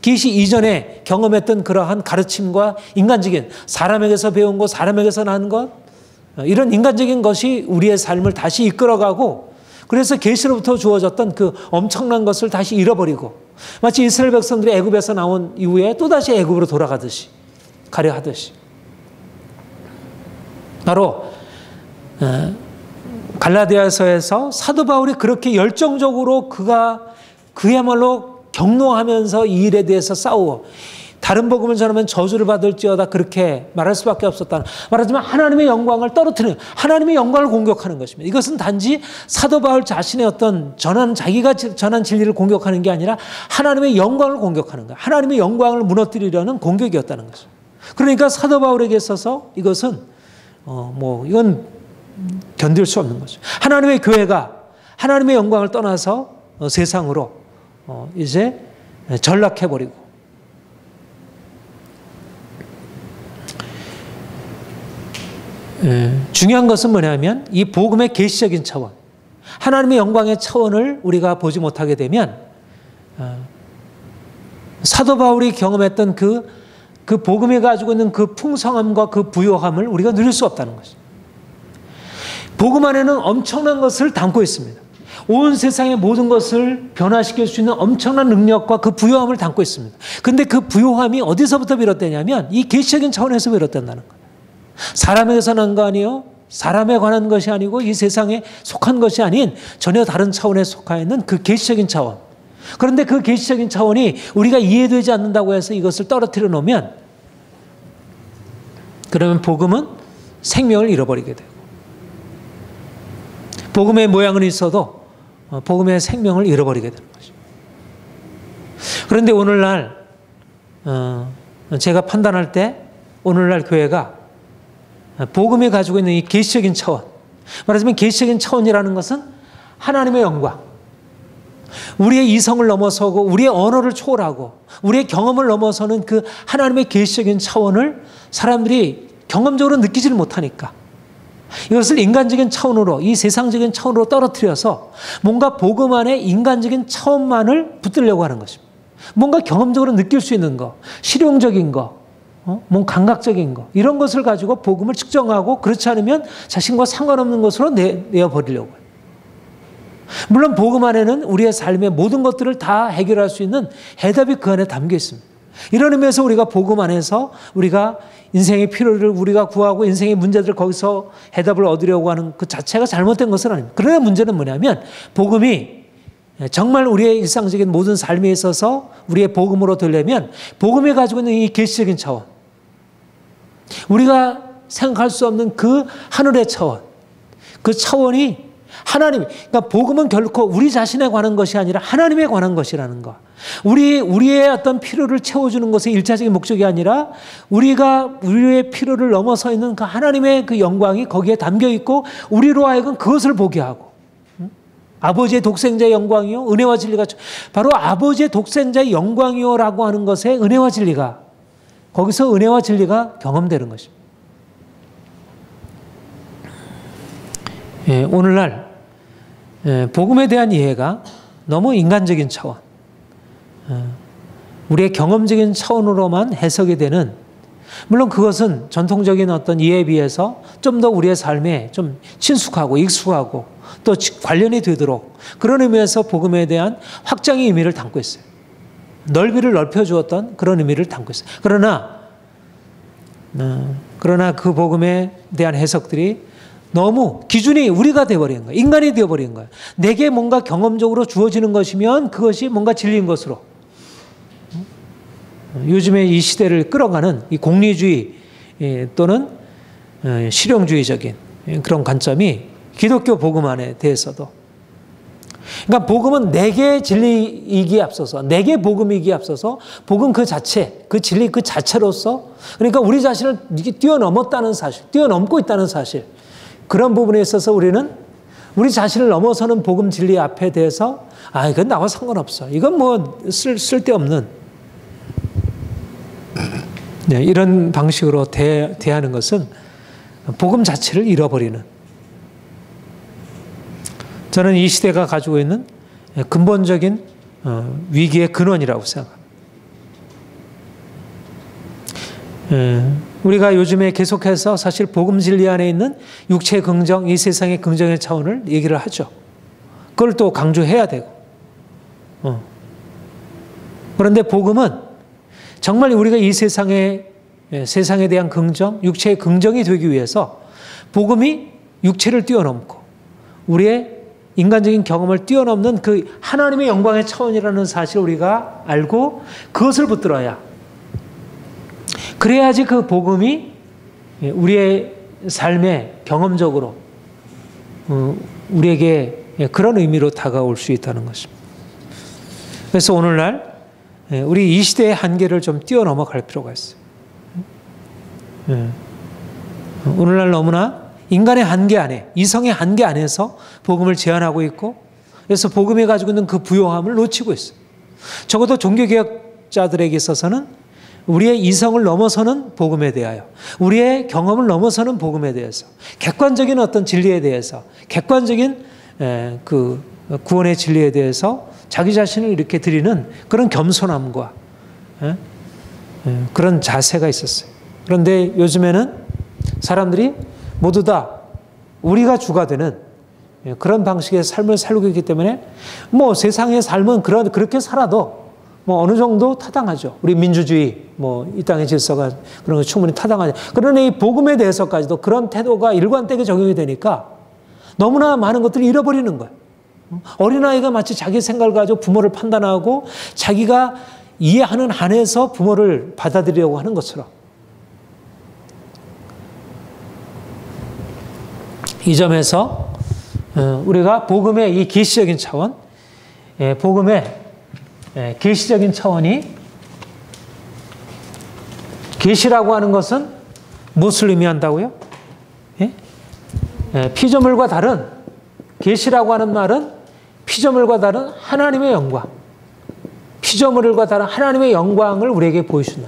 A: 계시 이전에 경험했던 그러한 가르침과 인간적인 사람에게서 배운 것, 사람에게서 난 것, 이런 인간적인 것이 우리의 삶을 다시 이끌어가고 그래서 계시로부터 주어졌던 그 엄청난 것을 다시 잃어버리고 마치 이스라엘 백성들이 애굽에서 나온 이후에 또다시 애굽으로 돌아가듯이 가려 하듯이 바로 갈라디아서에서 사도 바울이 그렇게 열정적으로 그야말로 경노하면서 이 일에 대해서 싸우고 다른 복음을 전하면 저주를 받을지어다 그렇게 말할 수밖에 없었다. 말하자면 하나님의 영광을 떨어뜨리는 하나님의 영광을 공격하는 것입니다. 이것은 단지 사도 바울 자신의 어떤 자기가 전한 진리를 공격하는 게 아니라 하나님의 영광을 공격하는 거예요. 하나님의 영광을 무너뜨리려는 공격이었다는 거죠. 그러니까 사도 바울에게 있어서 이것은 이건 견딜 수 없는 거죠. 하나님의 교회가 하나님의 영광을 떠나서 세상으로 이제 전락해버리고 중요한 것은 뭐냐면 이 복음의 계시적인 차원, 하나님의 영광의 차원을 우리가 보지 못하게 되면 사도 바울이 경험했던 그 복음이 가지고 있는 그 풍성함과 그 부요함을 우리가 누릴 수 없다는 것이죠. 복음 안에는 엄청난 것을 담고 있습니다. 온 세상의 모든 것을 변화시킬 수 있는 엄청난 능력과 그 부요함을 담고 있습니다. 그런데 그 부요함이 어디서부터 비롯되냐면 이 계시적인 차원에서 비롯된다는 거예요. 사람에게서 난 거 아니에요. 사람에 관한 것이 아니고 이 세상에 속한 것이 아닌 전혀 다른 차원에 속하 있는 그 계시적인 차원. 그런데 그 계시적인 차원이 우리가 이해되지 않는다고 해서 이것을 떨어뜨려 놓으면 그러면 복음은 생명을 잃어버리게 되고 복음의 모양은 있어도 복음의 생명을 잃어버리게 되는 거죠. 그런데 오늘날 제가 판단할 때 오늘날 교회가 복음이 가지고 있는 이 계시적인 차원, 말하자면 계시적인 차원이라는 것은 하나님의 영광, 우리의 이성을 넘어서고 우리의 언어를 초월하고 우리의 경험을 넘어서는 그 하나님의 계시적인 차원을 사람들이 경험적으로 느끼지를 못하니까 이것을 인간적인 차원으로, 이 세상적인 차원으로 떨어뜨려서 뭔가 복음 안에 인간적인 차원만을 붙들려고 하는 것입니다. 뭔가 경험적으로 느낄 수 있는 거, 실용적인 거, 뭔가 감각적인 거, 이런 것을 가지고 복음을 측정하고 그렇지 않으면 자신과 상관없는 것으로 내어버리려고 해요. 물론 복음 안에는 우리의 삶의 모든 것들을 다 해결할 수 있는 해답이 그 안에 담겨 있습니다. 이런 의미에서 우리가 복음 안에서 우리가 인생의 필요를 우리가 구하고 인생의 문제들을 거기서 해답을 얻으려고 하는 그 자체가 잘못된 것은 아닙니다. 그러나 문제는 뭐냐면 복음이 정말 우리의 일상적인 모든 삶에 있어서 우리의 복음으로 되려면 복음이 가지고 있는 이 계시적인 차원, 우리가 생각할 수 없는 그 하늘의 차원, 그 차원이 하나님, 그러니까 복음은 결코 우리 자신에 관한 것이 아니라 하나님에 관한 것이라는 것. 우리의 어떤 필요를 채워주는 것의 일차적인 목적이 아니라 우리의 필요를 넘어서 있는 그 하나님의 그 영광이 거기에 담겨 있고 우리로 하여금 그것을 보게 하고 아버지의 독생자의 영광이요 은혜와 진리가 바로 아버지의 독생자의 영광이요라고 하는 것에 은혜와 진리가 거기서 은혜와 진리가 경험되는 것입니다. 오늘날 복음에 대한 이해가 너무 인간적인 차원, 우리의 경험적인 차원으로만 해석이 되는, 물론 그것은 전통적인 어떤 이해에 비해서 좀 더 우리의 삶에 좀 친숙하고 익숙하고 또 관련이 되도록 그런 의미에서 복음에 대한 확장의 의미를 담고 있어요. 넓이를 넓혀주었던 그런 의미를 담고 있어요. 그러나 그 복음에 대한 해석들이 너무 기준이 우리가 되어버린 거예요. 인간이 되어버린 거예요. 내게 뭔가 경험적으로 주어지는 것이면 그것이 뭔가 진리인 것으로. 요즘에 이 시대를 끌어가는 이 공리주의 또는 실용주의적인 그런 관점이 기독교 복음 안에 대해서도, 그러니까 복음은 내게 진리이기에 앞서서, 내게 복음이기에 앞서서 복음 그 자체, 그 진리 그 자체로서, 그러니까 우리 자신을 뛰어넘었다는 사실, 뛰어넘고 있다는 사실, 그런 부분에 있어서 우리는 우리 자신을 넘어서는 복음 진리 앞에 대해서 이건 나와 상관없어, 이건 뭐 쓸데없는 이런 방식으로 대하는 것은 복음 자체를 잃어버리는, 저는 이 시대가 가지고 있는 근본적인 위기의 근원이라고 생각합니다. 우리가 요즘에 계속해서 사실 복음 진리 안에 있는 육체의 긍정, 이 세상의 긍정의 차원을 얘기를 하죠. 그걸 또 강조해야 되고. 그런데 복음은 정말 우리가 이 세상에 대한 긍정, 육체의 긍정이 되기 위해서 복음이 육체를 뛰어넘고 우리의 인간적인 경험을 뛰어넘는 그 하나님의 영광의 차원이라는 사실을 우리가 알고 그것을 붙들어야, 그래야지 그 복음이 우리의 삶에 경험적으로 우리에게 그런 의미로 다가올 수 있다는 것입니다. 그래서 오늘날 우리 이 시대의 한계를 좀 뛰어넘어 갈 필요가 있어요. 오늘날 너무나 인간의 한계 안에, 이성의 한계 안에서 복음을 제한하고 있고, 그래서 복음이 가지고 있는 그 부요함을 놓치고 있어요. 적어도 종교개혁자들에게 있어서는 우리의 이성을 넘어서는 복음에 대하여, 우리의 경험을 넘어서는 복음에 대해서, 객관적인 어떤 진리에 대해서, 객관적인 그 구원의 진리에 대해서 자기 자신을 이렇게 드리는 그런 겸손함과 그런 자세가 있었어요. 그런데 요즘에는 사람들이 모두 다 우리가 주가 되는 그런 방식의 삶을 살고 있기 때문에 뭐 세상의 삶은 그렇게 살아도 뭐 어느 정도 타당하죠. 우리 민주주의, 뭐 이 땅의 질서가 그런 거 충분히 타당하죠. 그러나 이 복음에 대해서까지도 그런 태도가 일관되게 적용이 되니까 너무나 많은 것들을 잃어버리는 거예요. 어린아이가 마치 자기 생각을 가지고 부모를 판단하고 자기가 이해하는 한에서 부모를 받아들이려고 하는 것처럼, 이 점에서 우리가 복음의 이 계시적인 차원, 복음의 계시적인 차원이, 계시라고 하는 것은 무엇을 의미한다고요? 피조물과 다른, 계시라고 하는 말은 피조물과 다른 하나님의 영광, 피조물과 다른 하나님의 영광을 우리에게 보여주는.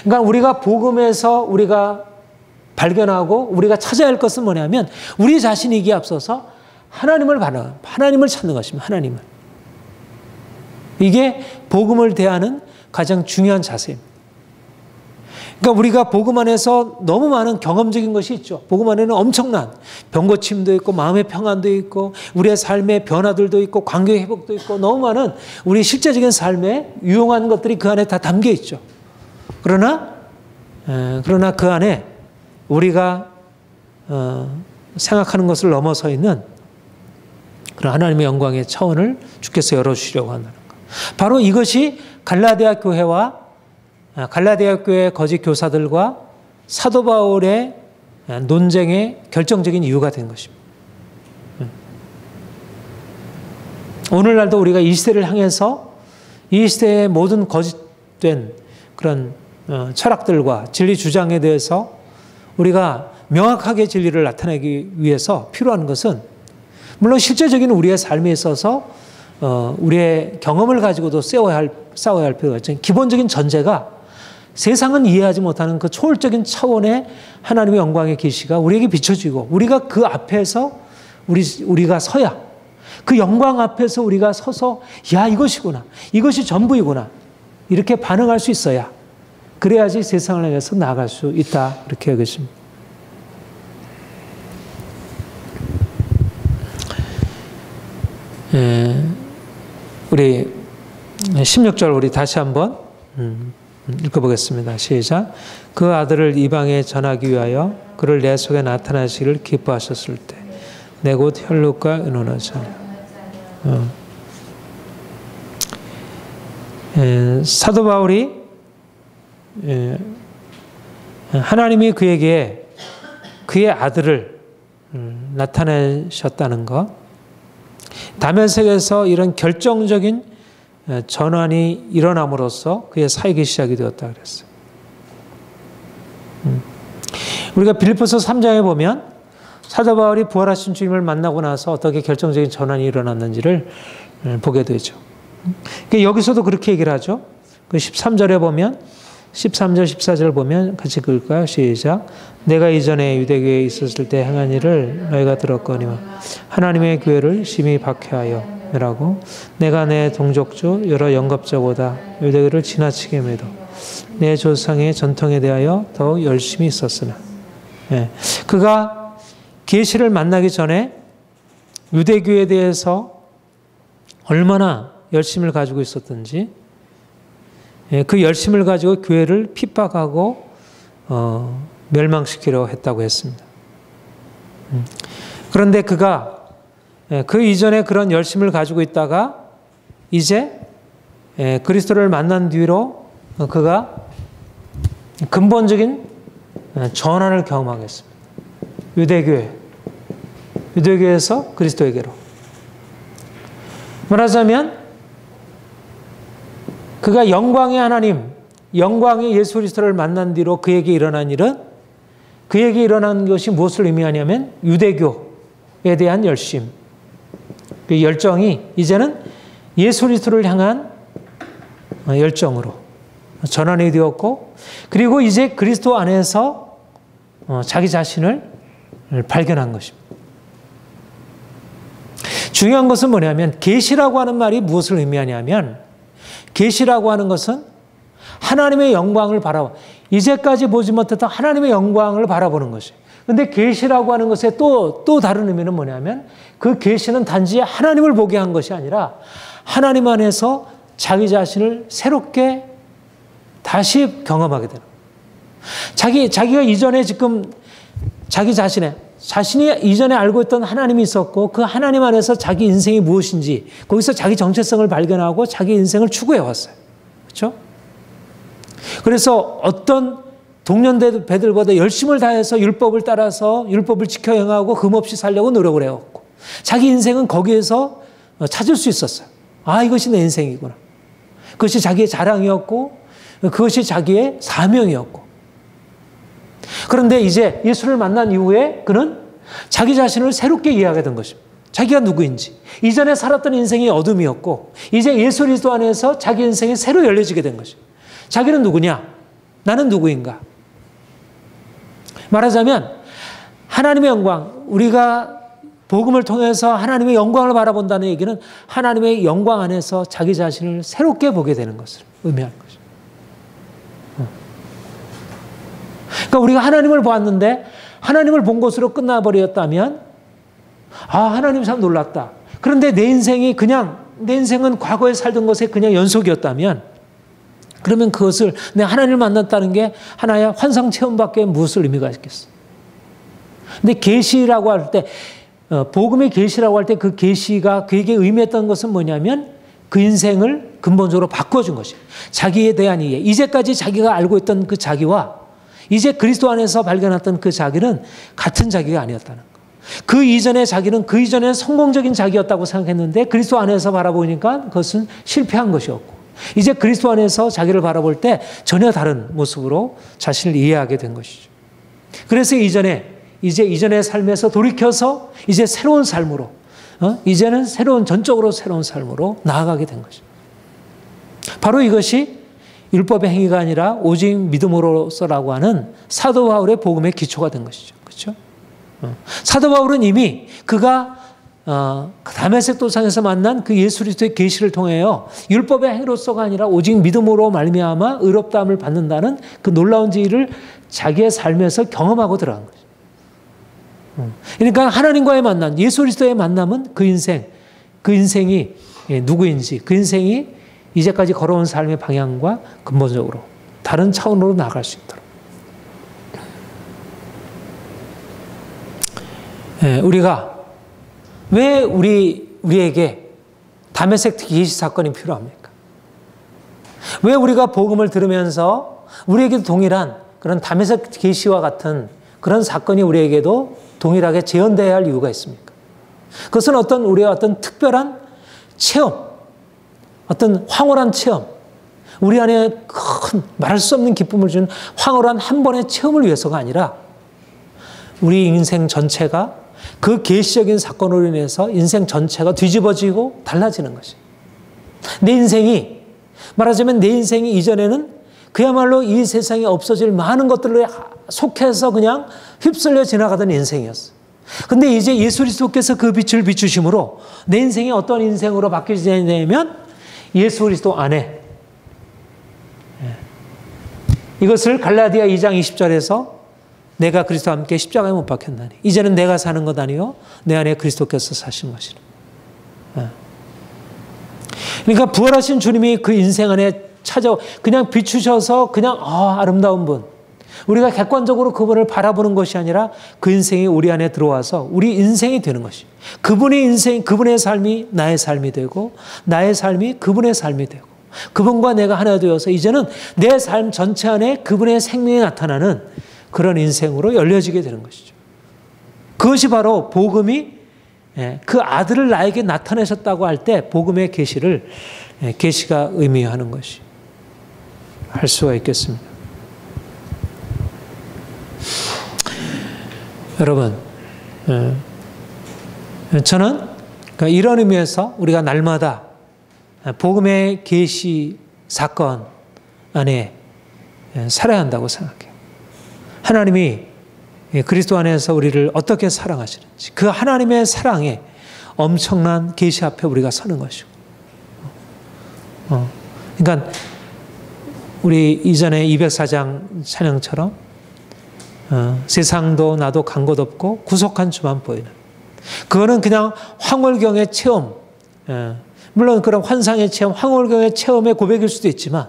A: 그러니까 우리가 복음에서 우리가 발견하고 우리가 찾아야 할 것은 뭐냐면 우리 자신이기에 앞서서 하나님을 바라는, 하나님을 찾는 것입니다. 하나님을. 이게 복음을 대하는 가장 중요한 자세입니다. 그러니까 우리가 복음 안에서 너무 많은 경험적인 것이 있죠. 복음 안에는 엄청난 병고침도 있고 마음의 평안도 있고 우리의 삶의 변화들도 있고 관계 회복도 있고 너무 많은 우리 실제적인 삶에 유용한 것들이 그 안에 다 담겨 있죠. 그러나 그 안에 우리가 생각하는 것을 넘어서 있는 그런 하나님의 영광의 차원을 주께서 열어주시려고 한다는 것. 바로 이것이 갈라디아 교회와 갈라디아 교회의 거짓 교사들과 사도 바울의 논쟁의 결정적인 이유가 된 것입니다. 오늘날도 우리가 이 시대를 향해서 이 시대의 모든 거짓된 그런 철학들과 진리 주장에 대해서 우리가 명확하게 진리를 나타내기 위해서 필요한 것은 물론 실제적인 우리의 삶에 있어서 우리의 경험을 가지고도 싸워야 할 필요가 있죠. 기본적인 전제가 세상은 이해하지 못하는 그 초월적인 차원의 하나님의 영광의 계시가 우리에게 비춰지고 우리가 그 앞에서 우리가 서야, 그 영광 앞에서 우리가 서서 야, 이것이구나, 이것이 전부이구나, 이렇게 반응할 수 있어야, 그래야지 세상을 향해서 나아갈 수 있다, 이렇게 여겼습니다. 우리 16절 우리 다시 한번 읽어보겠습니다. 시작. 그 아들을 이방에 전하기 위하여 그를 내 속에 나타나시기를 기뻐하셨을 때 내 곧 혈육과 의논하자. 사도 바울이 하나님이 그에게 그의 아들을 나타내셨다는 것, 다메섹에서 이런 결정적인 전환이 일어남으로써 그의 사역이 시작이 되었다 그랬어요. 우리가 빌립보서 3장에 보면 사도 바울이 부활하신 주님을 만나고 나서 어떻게 결정적인 전환이 일어났는지를 보게 되죠. 여기서도 그렇게 얘기를 하죠. 그 13절에 보면 13절, 14절 보면 같이 읽을까요? 시작. 내가 이전에 유대교회에 있었을 때 행한 일을 너희가 들었거니와 하나님의 교회를 심히 박해하여 라고 내가 내 동족주 여러 영겁자보다 유대교를 지나치게 믿어 내 조상의 전통에 대하여 더욱 열심히 있었으나. 예. 그가 계시를 만나기 전에 유대교에 대해서 얼마나 열심을 가지고 있었던지, 그 열심을 가지고 교회를 핍박하고 멸망시키려 했다고 했습니다. 그런데 그가 그 이전에 그런 열심을 가지고 있다가 이제 그리스도를 만난 뒤로 그가 근본적인 전환을 경험하겠습니다. 유대교에서 그리스도에게로. 말하자면 그가 영광의 하나님, 영광의 예수 그리스도를 만난 뒤로 그에게 일어난 일은, 그에게 일어난 것이 무엇을 의미하냐면 유대교에 대한 열심, 그 열정이 이제는 예수 그리스도를 향한 열정으로 전환이 되었고, 그리고 이제 그리스도 안에서 자기 자신을 발견한 것입니다. 중요한 것은 뭐냐면 계시라고 하는 말이 무엇을 의미하냐면, 계시라고 하는 것은 하나님의 영광을 이제까지 보지 못했던 하나님의 영광을 바라보는 것이에요. 그런데 계시라고 하는 것의 또 다른 의미는 뭐냐면, 그 계시는 단지 하나님을 보게 한 것이 아니라 하나님 안에서 자기 자신을 새롭게 다시 경험하게 되는 거예요. 자기가 이전에 지금 자신이 이전에 알고 있던 하나님이 있었고, 그 하나님 안에서 자기 인생이 무엇인지, 거기서 자기 정체성을 발견하고 자기 인생을 추구해 왔어요. 그렇죠? 그래서 어떤 동년배들보다 열심을 다해서 율법을 따라서 율법을 지켜 행하고 흠없이 살려고 노력을 해왔고, 자기 인생은 거기에서 찾을 수 있었어요. 아, 이것이 내 인생이구나. 그것이 자기의 자랑이었고, 그것이 자기의 사명이었고. 그런데 이제 예수를 만난 이후에 그는 자기 자신을 새롭게 이해하게 된 것입니다. 자기가 누구인지. 이전에 살았던 인생이 어둠이었고, 이제 예수 그리스도 안에서 자기 인생이 새로 열려지게 된 것입니다. 자기는 누구냐? 나는 누구인가? 말하자면 하나님의 영광, 우리가 복음을 통해서 하나님의 영광을 바라본다는 얘기는 하나님의 영광 안에서 자기 자신을 새롭게 보게 되는 것을 의미하는 것입니다. 그러니까 우리가 하나님을 보았는데 하나님을 본 것으로 끝나버렸다면, 아, 하나님 참 놀랐다. 그런데 내 인생은 과거에 살던 것의 그냥 연속이었다면, 그러면 그것을 내가 하나님을 만났다는 게 하나의 환상 체험밖에 무엇을 의미가 있겠어. 근데 계시라고 할 때, 복음의 계시라고 할 때 그 계시가 그에게 의미했던 것은 뭐냐면 그 인생을 근본적으로 바꿔준 것이에요. 자기에 대한 이해. 이제까지 자기가 알고 있던 그 자기와 이제 그리스도 안에서 발견했던 그 자기는 같은 자기가 아니었다는 거. 그 이전의 자기는 그 이전에 성공적인 자기였다고 생각했는데 그리스도 안에서 바라보니까 그것은 실패한 것이었고, 이제 그리스도 안에서 자기를 바라볼 때 전혀 다른 모습으로 자신을 이해하게 된 것이죠. 그래서 이전의 삶에서 돌이켜서 이제 새로운 삶으로, 이제는 전적으로 새로운 삶으로 나아가게 된 것이죠. 바로 이것이 율법의 행위가 아니라 오직 믿음으로서라고 하는 사도 바울의 복음의 기초가 된 것이죠. 그렇죠? 사도 바울은 이미 그가 다메섹 도상에서 만난 그 예수 그리스도의 계시를 통하여 율법의 행위로서가 아니라 오직 믿음으로 말미암아 의롭다함을 받는다는 그 놀라운 진리를 자기의 삶에서 경험하고 들어간 거죠. 그러니까 하나님과의 만남, 예수 그리스도의 만남은 그 인생이 누구인지, 그 인생이 이제까지 걸어온 삶의 방향과 근본적으로 다른 차원으로 나아갈 수 있도록. 우리가 왜 우리에게 다메섹 계시 사건이 필요합니까? 왜 우리가 복음을 들으면서 우리에게도 동일한 그런 다메섹 계시와 같은 그런 사건이 우리에게도 동일하게 재현되어야 할 이유가 있습니까? 그것은 우리의 어떤 특별한 체험, 어떤 황홀한 체험, 우리 안에 큰 말할 수 없는 기쁨을 주는 황홀한 한 번의 체험을 위해서가 아니라 우리 인생 전체가 그 계시적인 사건으로 인해서 인생 전체가 뒤집어지고 달라지는 것이. 말하자면 내 인생이 이전에는 그야말로 이 세상에 없어질 많은 것들로 속해서 그냥 휩쓸려 지나가던 인생이었어. 근데 이제 예수 그리스도께서 그 빛을 비추심으로 내 인생이 어떤 인생으로 바뀌어지냐면 예수 그리스도 안에 이것을 갈라디아 2장 20절에서 내가 그리스도와 함께 십자가에 못 박혔나니 이제는 내가 사는 것 아니요 내 안에 그리스도께서 사신 것이라. 그러니까 부활하신 주님이 그 인생 안에 그냥 비추셔서 그냥 아름다운 분, 우리가 객관적으로 그분을 바라보는 것이 아니라 그 인생이 우리 안에 들어와서 우리 인생이 되는 것이, 그분의 삶이 나의 삶이 되고 나의 삶이 그분의 삶이 되고 그분과 내가 하나 되어서 이제는 내 삶 전체 안에 그분의 생명이 나타나는 그런 인생으로 열려지게 되는 것이죠. 그것이 바로 복음이 그 아들을 나에게 나타내셨다고 할 때 복음의 계시가 의미하는 것이 할 수가 있겠습니다. 여러분, 저는 이런 의미에서 우리가 날마다 복음의 계시 사건 안에 살아야 한다고 생각해요. 하나님이 그리스도 안에서 우리를 어떻게 사랑하시는지 그 하나님의 사랑에 엄청난 계시 앞에 우리가 서는 것이고, 그러니까 우리 이전에 204장 찬양처럼 세상도 나도 간 곳 없고 구속한 주만 보이는, 그거는 그냥 황홀경의 체험, 물론 그런 환상의 체험, 황홀경의 체험의 고백일 수도 있지만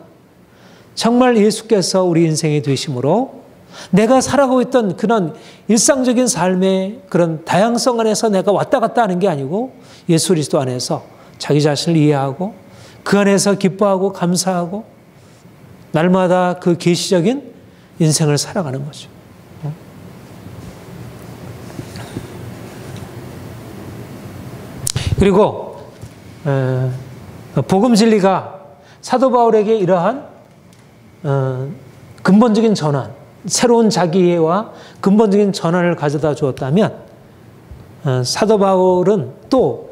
A: 정말 예수께서 우리 인생이 되심으로 내가 살아가고 있던 그런 일상적인 삶의 그런 다양성 안에서 내가 왔다 갔다 하는 게 아니고 예수 그리스도 안에서 자기 자신을 이해하고 그 안에서 기뻐하고 감사하고 날마다 그 계시적인 인생을 살아가는 거죠. 그리고 복음 진리가 사도 바울에게 이러한 근본적인 전환, 새로운 자기애와 근본적인 전환을 가져다 주었다면 사도 바울은 또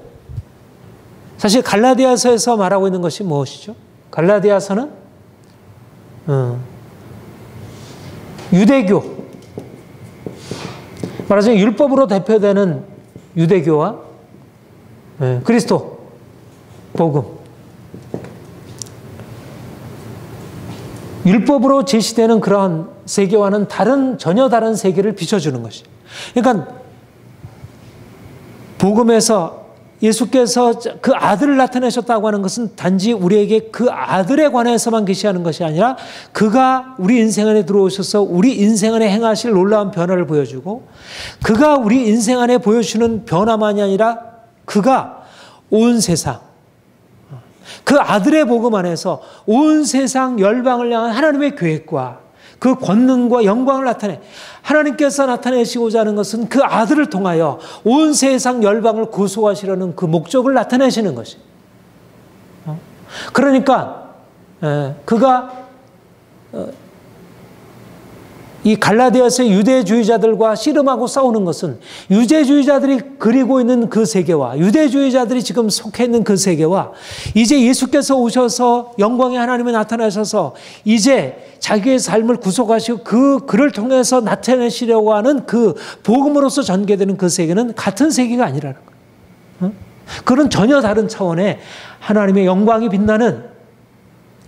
A: 사실 갈라디아서에서 말하고 있는 것이 무엇이죠? 갈라디아서는 유대교, 말하자면 율법으로 대표되는 유대교와 그리스도 복음, 율법으로 제시되는 그런 세계와는 전혀 다른 세계를 비춰주는 것이. 그러니까 복음에서 예수께서 그 아들을 나타내셨다고 하는 것은 단지 우리에게 그 아들에 관해서만 계시하는 것이 아니라 그가 우리 인생 안에 들어오셔서 우리 인생 안에 행하실 놀라운 변화를 보여주고, 그가 우리 인생 안에 보여주는 변화만이 아니라 그가 온 세상, 그 아들의 복음 안에서 온 세상 열방을 향한 하나님의 계획과 그 권능과 영광을 나타내, 하나님께서 나타내시고자 하는 것은 그 아들을 통하여 온 세상 열방을 구속하시려는 그 목적을 나타내시는 것이. 그러니까 그가 이 갈라디아서의 유대주의자들과 씨름하고 싸우는 것은 유대주의자들이 그리고 있는 그 세계와 유대주의자들이 지금 속해 있는 그 세계와 이제 예수께서 오셔서 영광의 하나님이 나타나셔서 이제 자기의 삶을 구속하시고 그를 통해서 나타내시려고 하는 그 복음으로서 전개되는 그 세계는 같은 세계가 아니라는 거예요. 그런 전혀 다른 차원의 하나님의 영광이 빛나는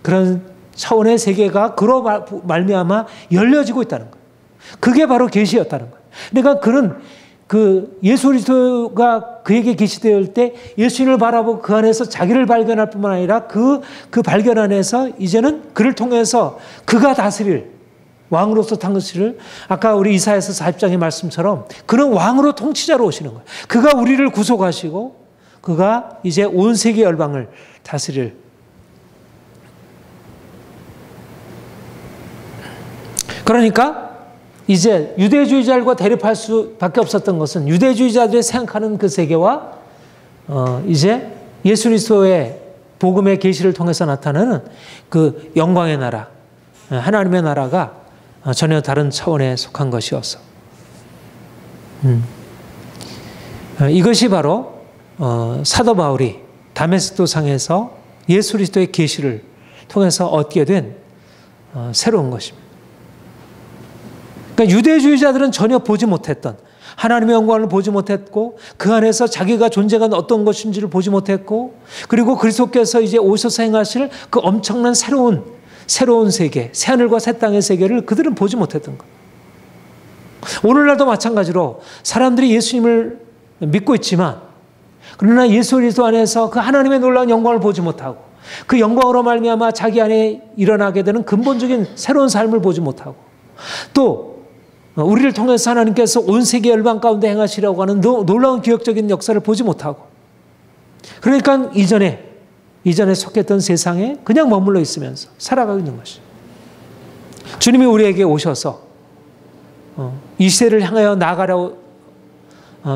A: 그런 차원의 세계가 그로 말미암아 열려지고 있다는 거예요. 그게 바로 계시였다는 거예요. 그러니까 그는 예수 그리스도가 그에게 계시되었을 때 예수님을 바라보고 그 안에서 자기를 발견할 뿐만 아니라 그 발견 안에서 이제는 그를 통해서 그가 다스릴 왕으로서 당시를, 아까 우리 이사야서 40장의 말씀처럼 그는 왕으로 통치자로 오시는 거예요. 그가 우리를 구속하시고 그가 이제 온 세계 열방을 다스릴. 그러니까 이제 유대주의자들과 대립할 수밖에 없었던 것은 유대주의자들이 생각하는 그 세계와 이제 예수 그리스도의 복음의 계시를 통해서 나타나는 그 영광의 나라, 하나님의 나라가 전혀 다른 차원에 속한 것이었어. 이것이 바로 사도 바울이 다메섹도 상에서 예수 그리스도의 계시를 통해서 얻게 된 새로운 것입니다. 그러니까 유대주의자들은 전혀 보지 못했던 하나님의 영광을 보지 못했고 그 안에서 자기가 존재가 어떤 것인지를 보지 못했고, 그리고 그리스도께서 이제 오셔서 행하실 그 엄청난 새로운 새로운 세계, 새하늘과 새 땅의 세계를 그들은 보지 못했던 것. 오늘날도 마찬가지로 사람들이 예수님을 믿고 있지만 그러나 예수 그리스도 안에서 그 하나님의 놀라운 영광을 보지 못하고 그 영광으로 말미암아 자기 안에 일어나게 되는 근본적인 새로운 삶을 보지 못하고 또 우리를 통해서 하나님께서 온 세계 열방 가운데 행하시려고 하는 놀라운 기억적인 역사를 보지 못하고 그러니까 이전에 속했던 세상에 그냥 머물러 있으면서 살아가고 있는 것이. 주님이 우리에게 오셔서 이 시대를 향하여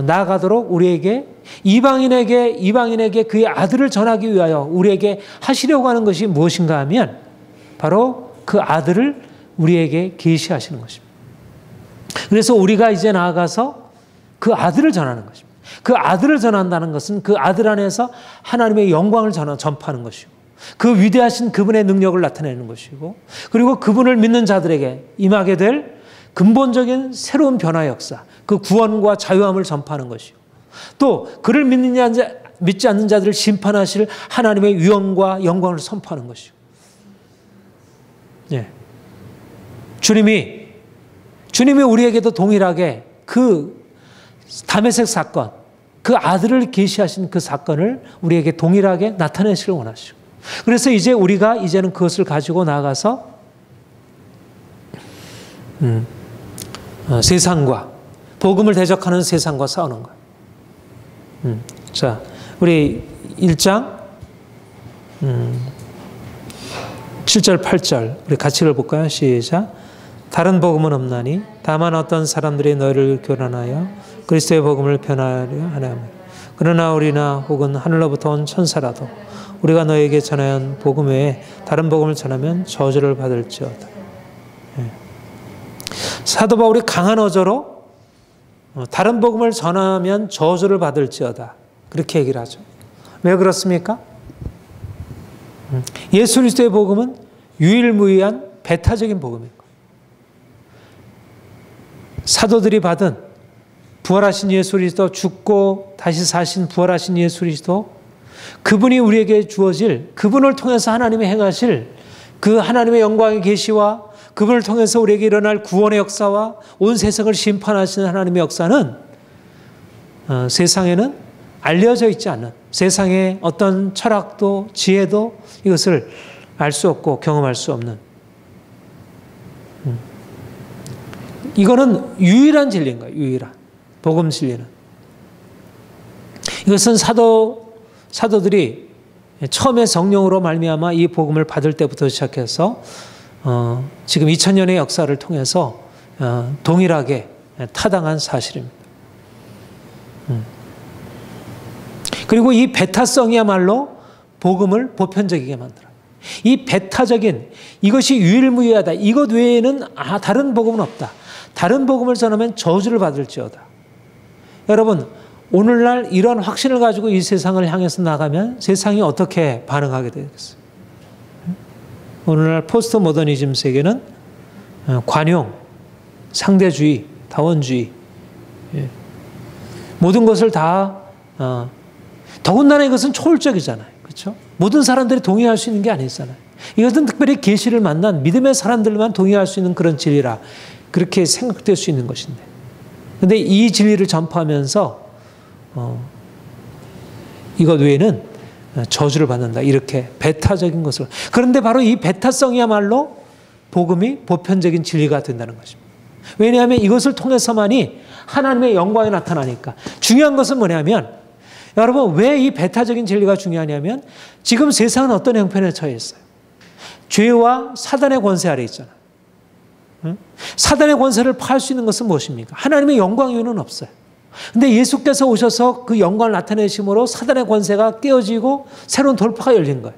A: 나아가도록 우리에게 이방인에게 그의 아들을 전하기 위하여 우리에게 하시려고 하는 것이 무엇인가 하면 바로 그 아들을 우리에게 계시하시는 것입니다. 그래서 우리가 이제 나아가서 그 아들을 전하는 것입니다. 그 아들을 전한다는 것은 그 아들 안에서 하나님의 영광을 전파하는 것이고 그 위대하신 그분의 능력을 나타내는 것이고 그리고 그분을 믿는 자들에게 임하게 될 근본적인 새로운 변화 역사, 그 구원과 자유함을 전파하는 것이고 또 그를 믿지 않는 자들을 심판하실 하나님의 위엄과 영광을 선포하는 것이고 예. 주님이 우리에게도 동일하게 그 다메섹 사건, 그 아들을 계시하신 그 사건을 우리에게 동일하게 나타내시길 원하시고 그래서 이제는 그것을 가지고 나가서 세상과 복음을 대적하는 세상과 싸우는 거예요. 자, 우리 1장 7절 8절 우리 같이 읽어볼까요? 시작. 다른 복음은 없나니 다만 어떤 사람들이 너희를 교란하여 그리스도의 복음을 변하려 하나니 그러나 우리나 혹은 하늘로부터 온 천사라도 우리가 너에게 전하연 복음 외에 다른 복음을 전하면 저주를 받을지어다. 예. 사도 바울이 강한 어조로 다른 복음을 전하면 저주를 받을지어다 그렇게 얘기를 하죠. 왜 그렇습니까? 예수 그리스도의 복음은 유일무이한 배타적인 복음입니다. 사도들이 받은 부활하신 예수 그리스도, 죽고 다시 사신 부활하신 예수 그리스도, 그분이 우리에게 주어질, 그분을 통해서 하나님이 행하실 그 하나님의 영광의 계시와 그분을 통해서 우리에게 일어날 구원의 역사와 온 세상을 심판하시는 하나님의 역사는 세상에는 알려져 있지 않는, 세상의 어떤 철학도 지혜도 이것을 알 수 없고 경험할 수 없는, 이거는 유일한 진리인 거예요. 유일한 복음 진리는. 이것은 사도들이 처음에 성령으로 말미암아 이 복음을 받을 때부터 시작해서 지금 2000년의 역사를 통해서 동일하게 타당한 사실입니다. 그리고 이 배타성이야말로 복음을 보편적이게 만들어요. 이 배타적인 이것이 유일무이하다. 이것 외에는 다른 복음은 없다. 다른 복음을 전하면 저주를 받을지어다. 여러분, 오늘날 이런 확신을 가지고 이 세상을 향해서 나가면 세상이 어떻게 반응하게 되겠어요? 오늘날 포스트 모더니즘 세계는 관용, 상대주의, 다원주의, 모든 것을 다 더군다나 이것은 초월적이잖아요. 그렇죠? 모든 사람들이 동의할 수 있는 게 아니잖아요. 이것은 특별히 계시를 만난 믿음의 사람들만 동의할 수 있는 그런 진리라 그렇게 생각될 수 있는 것인데, 그런데 이 진리를 전파하면서 이것 외에는 저주를 받는다. 이렇게 배타적인 것을. 그런데 바로 이 배타성이야말로 복음이 보편적인 진리가 된다는 것입니다. 왜냐하면 이것을 통해서만이 하나님의 영광이 나타나니까. 중요한 것은 뭐냐면, 여러분, 왜 이 배타적인 진리가 중요하냐면 지금 세상은 어떤 형편에 처해 있어요? 죄와 사단의 권세 아래 있잖아요. 사단의 권세를 파할 수 있는 것은 무엇입니까? 하나님의 영광 이유는 없어요. 근데 예수께서 오셔서 그 영광을 나타내심으로 사단의 권세가 깨어지고 새로운 돌파가 열린 거예요.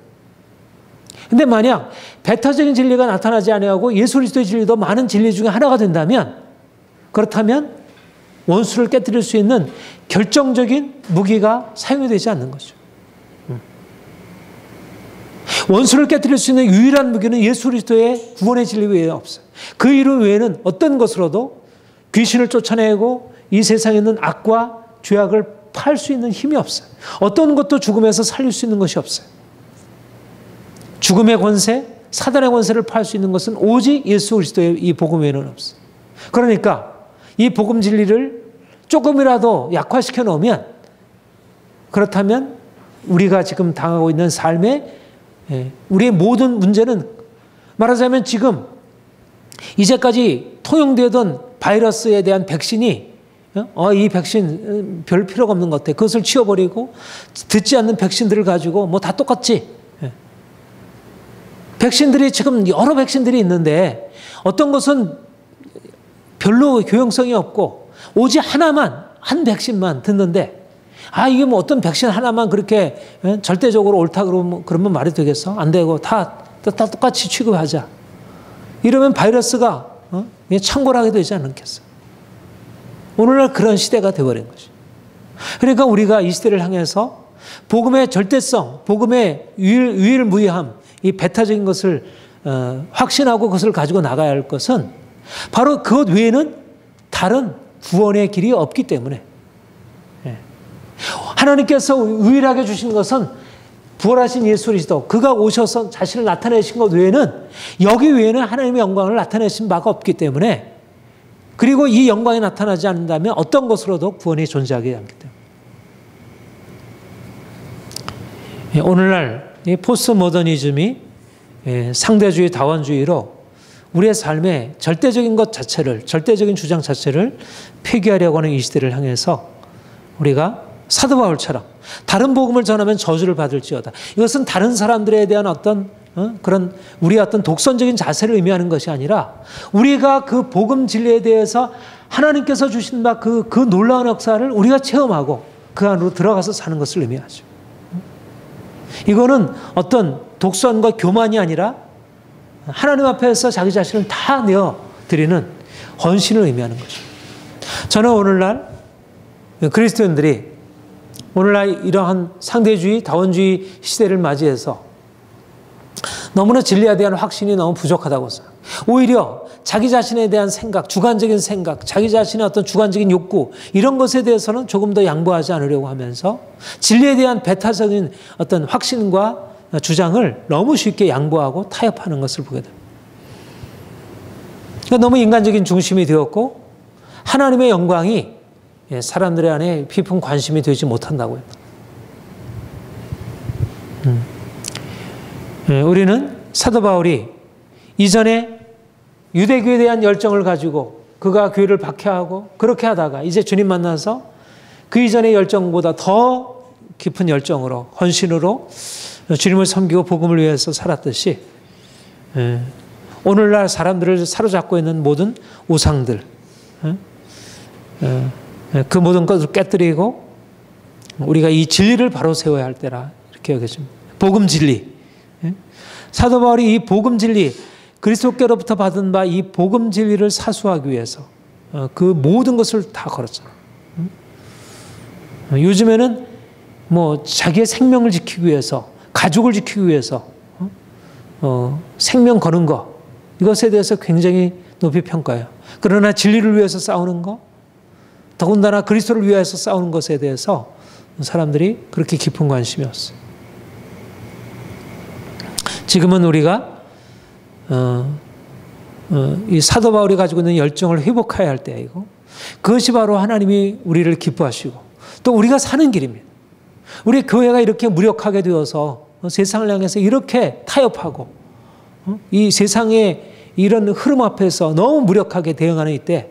A: 근데 만약 배타적인 진리가 나타나지 아니하고 예수 그리스도의 진리도 많은 진리 중에 하나가 된다면, 그렇다면 원수를 깨뜨릴 수 있는 결정적인 무기가 사용이 되지 않는 거죠. 원수를 깨뜨릴 수 있는 유일한 무기는 예수 그리스도의 구원의 진리 외에 없어요. 그 이름 외에는 어떤 것으로도 귀신을 쫓아내고 이 세상에 있는 악과 죄악을 팔 수 있는 힘이 없어요. 어떤 것도 죽음에서 살릴 수 있는 것이 없어요. 죽음의 권세, 사단의 권세를 파할 수 있는 것은 오직 예수 그리스도의 이 복음 외에는 없어. 그러니까 이 복음 진리를 조금이라도 약화시켜 놓으면, 그렇다면 우리가 지금 당하고 있는 삶의 우리의 모든 문제는, 말하자면 지금 이제까지 통용되던 바이러스에 대한 백신이 이 백신 별 필요가 없는 것 같아. 그것을 치워버리고 듣지 않는 백신들을 가지고 뭐 다 똑같지. 백신들이 지금 여러 백신들이 있는데 어떤 것은 별로 효용성이 없고 오직 하나만, 한 백신만 듣는데, 이게 뭐 어떤 백신 하나만 그렇게 절대적으로 옳다 그러면 말이 되겠어? 안 되고 다 똑같이 취급하자. 이러면 바이러스가 창궐하게 되지 않겠어? 오늘날 그런 시대가 되어버린 것이. 그러니까 우리가 이 시대를 향해서 복음의 절대성, 복음의 유일무이함, 이 배타적인 것을 확신하고 그것을 가지고 나가야 할 것은 바로 그것 외에는 다른 구원의 길이 없기 때문에, 하나님께서 유일하게 주신 것은 부활하신 예수 그리스도, 그가 오셔서 자신을 나타내신 것 외에는, 여기 외에는 하나님의 영광을 나타내신 바가 없기 때문에, 그리고 이 영광이 나타나지 않는다면 어떤 것으로도 구원이 존재하지 않기 때문에, 오늘날 이 포스트 모더니즘이 상대주의, 다원주의로 우리의 삶의 절대적인 것 자체를, 절대적인 주장 자체를 폐기하려고 하는 이 시대를 향해서 우리가 사도 바울처럼 다른 복음을 전하면 저주를 받을지어다. 이것은 다른 사람들에 대한 어떤 그런 우리의 어떤 독선적인 자세를 의미하는 것이 아니라, 우리가 그 복음 진리에 대해서 하나님께서 주신 바 그 놀라운 역사를 우리가 체험하고 그 안으로 들어가서 사는 것을 의미하죠. 이거는 어떤 독선과 교만이 아니라 하나님 앞에서 자기 자신을 다 내어드리는 헌신을 의미하는 것입니다. 저는 오늘날 그리스도인들이 오늘날 이러한 상대주의, 다원주의 시대를 맞이해서 너무나 진리에 대한 확신이 너무 부족하다고 생각해요. 오히려 자기 자신에 대한 생각, 주관적인 생각, 자기 자신의 어떤 주관적인 욕구, 이런 것에 대해서는 조금 더 양보하지 않으려고 하면서 진리에 대한 배타적인 어떤 확신과 주장을 너무 쉽게 양보하고 타협하는 것을 보게 됩니다. 그러니까 너무 인간적인 중심이 되었고 하나님의 영광이 사람들의 안에 깊은 관심이 되지 못한다고 합니다. 우리는 사도 바울이 이전에 유대교에 대한 열정을 가지고 그가 교회를 박해하고 그렇게 하다가 이제 주님 만나서 그 이전의 열정보다 더 깊은 열정으로, 헌신으로 주님을 섬기고 복음을 위해서 살았듯이, 오늘날 사람들을 사로잡고 있는 모든 우상들, 그 모든 것을 깨뜨리고 우리가 이 진리를 바로 세워야 할 때라 이렇게 여겨집니다. 복음 진리. 사도 바울이 이 복음 진리, 그리스도께로부터 받은 바 이 복음 진리를 사수하기 위해서 그 모든 것을 다 걸었잖아요. 요즘에는 뭐 자기의 생명을 지키기 위해서, 가족을 지키기 위해서 생명 거는 거, 이것에 대해서 굉장히 높이 평가해요. 그러나 진리를 위해서 싸우는 거, 더군다나 그리스도를 위해서 싸우는 것에 대해서 사람들이 그렇게 깊은 관심이 없어요. 지금은 우리가 이 사도 바울이 가지고 있는 열정을 회복해야 할 때이고, 그것이 바로 하나님이 우리를 기뻐하시고 또 우리가 사는 길입니다. 우리 교회가 이렇게 무력하게 되어서 세상을 향해서 이렇게 타협하고 이 세상의 이런 흐름 앞에서 너무 무력하게 대응하는 이때,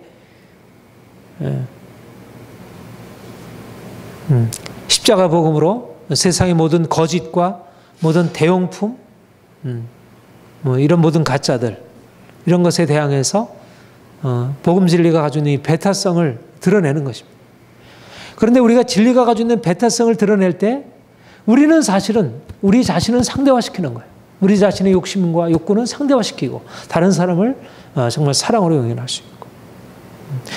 A: 십자가 복음으로 세상의 모든 거짓과 모든 대용품, 뭐 이런 모든 가짜들, 이런 것에 대항해서 복음 진리가 가지고 있는 이 배타성을 드러내는 것입니다. 그런데 우리가 진리가 가지고 있는 배타성을 드러낼 때 우리는 사실은 우리 자신을 상대화시키는 거예요. 우리 자신의 욕심과 욕구는 상대화시키고 다른 사람을 정말 사랑으로 용인할 수 있고,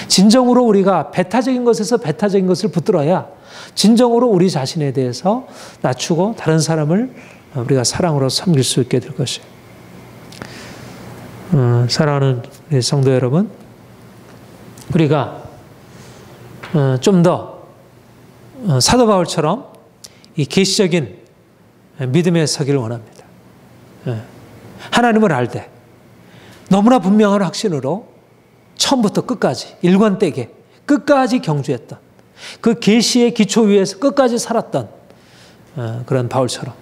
A: 진정으로 우리가 배타적인 것에서 배타적인 것을 붙들어야 진정으로 우리 자신에 대해서 낮추고 다른 사람을 우리가 사랑으로 섬길 수 있게 될 것이에요. 사랑하는 성도 여러분, 우리가 좀 더 사도 바울처럼 이 계시적인 믿음에 서기를 원합니다. 하나님을 알되 너무나 분명한 확신으로 처음부터 끝까지 일관되게 끝까지 경주했던 그 계시의 기초 위에서 끝까지 살았던 그런 바울처럼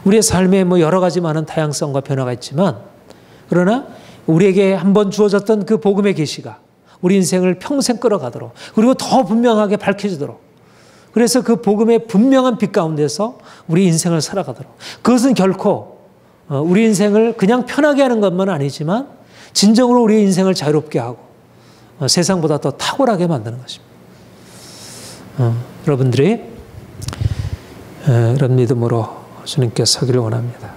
A: 우리의 삶에 뭐 여러 가지 많은 다양성과 변화가 있지만 그러나 우리에게 한번 주어졌던 그 복음의 계시가 우리 인생을 평생 끌어가도록 그리고 더 분명하게 밝혀지도록 그래서 그 복음의 분명한 빛 가운데서 우리 인생을 살아가도록 그것은 결코 우리 인생을 그냥 편하게 하는 것만 아니지만 진정으로 우리 인생을 자유롭게 하고 세상보다 더 탁월하게 만드는 것입니다. 여러분들이 이런 믿음으로 주님께 서기를 원합니다.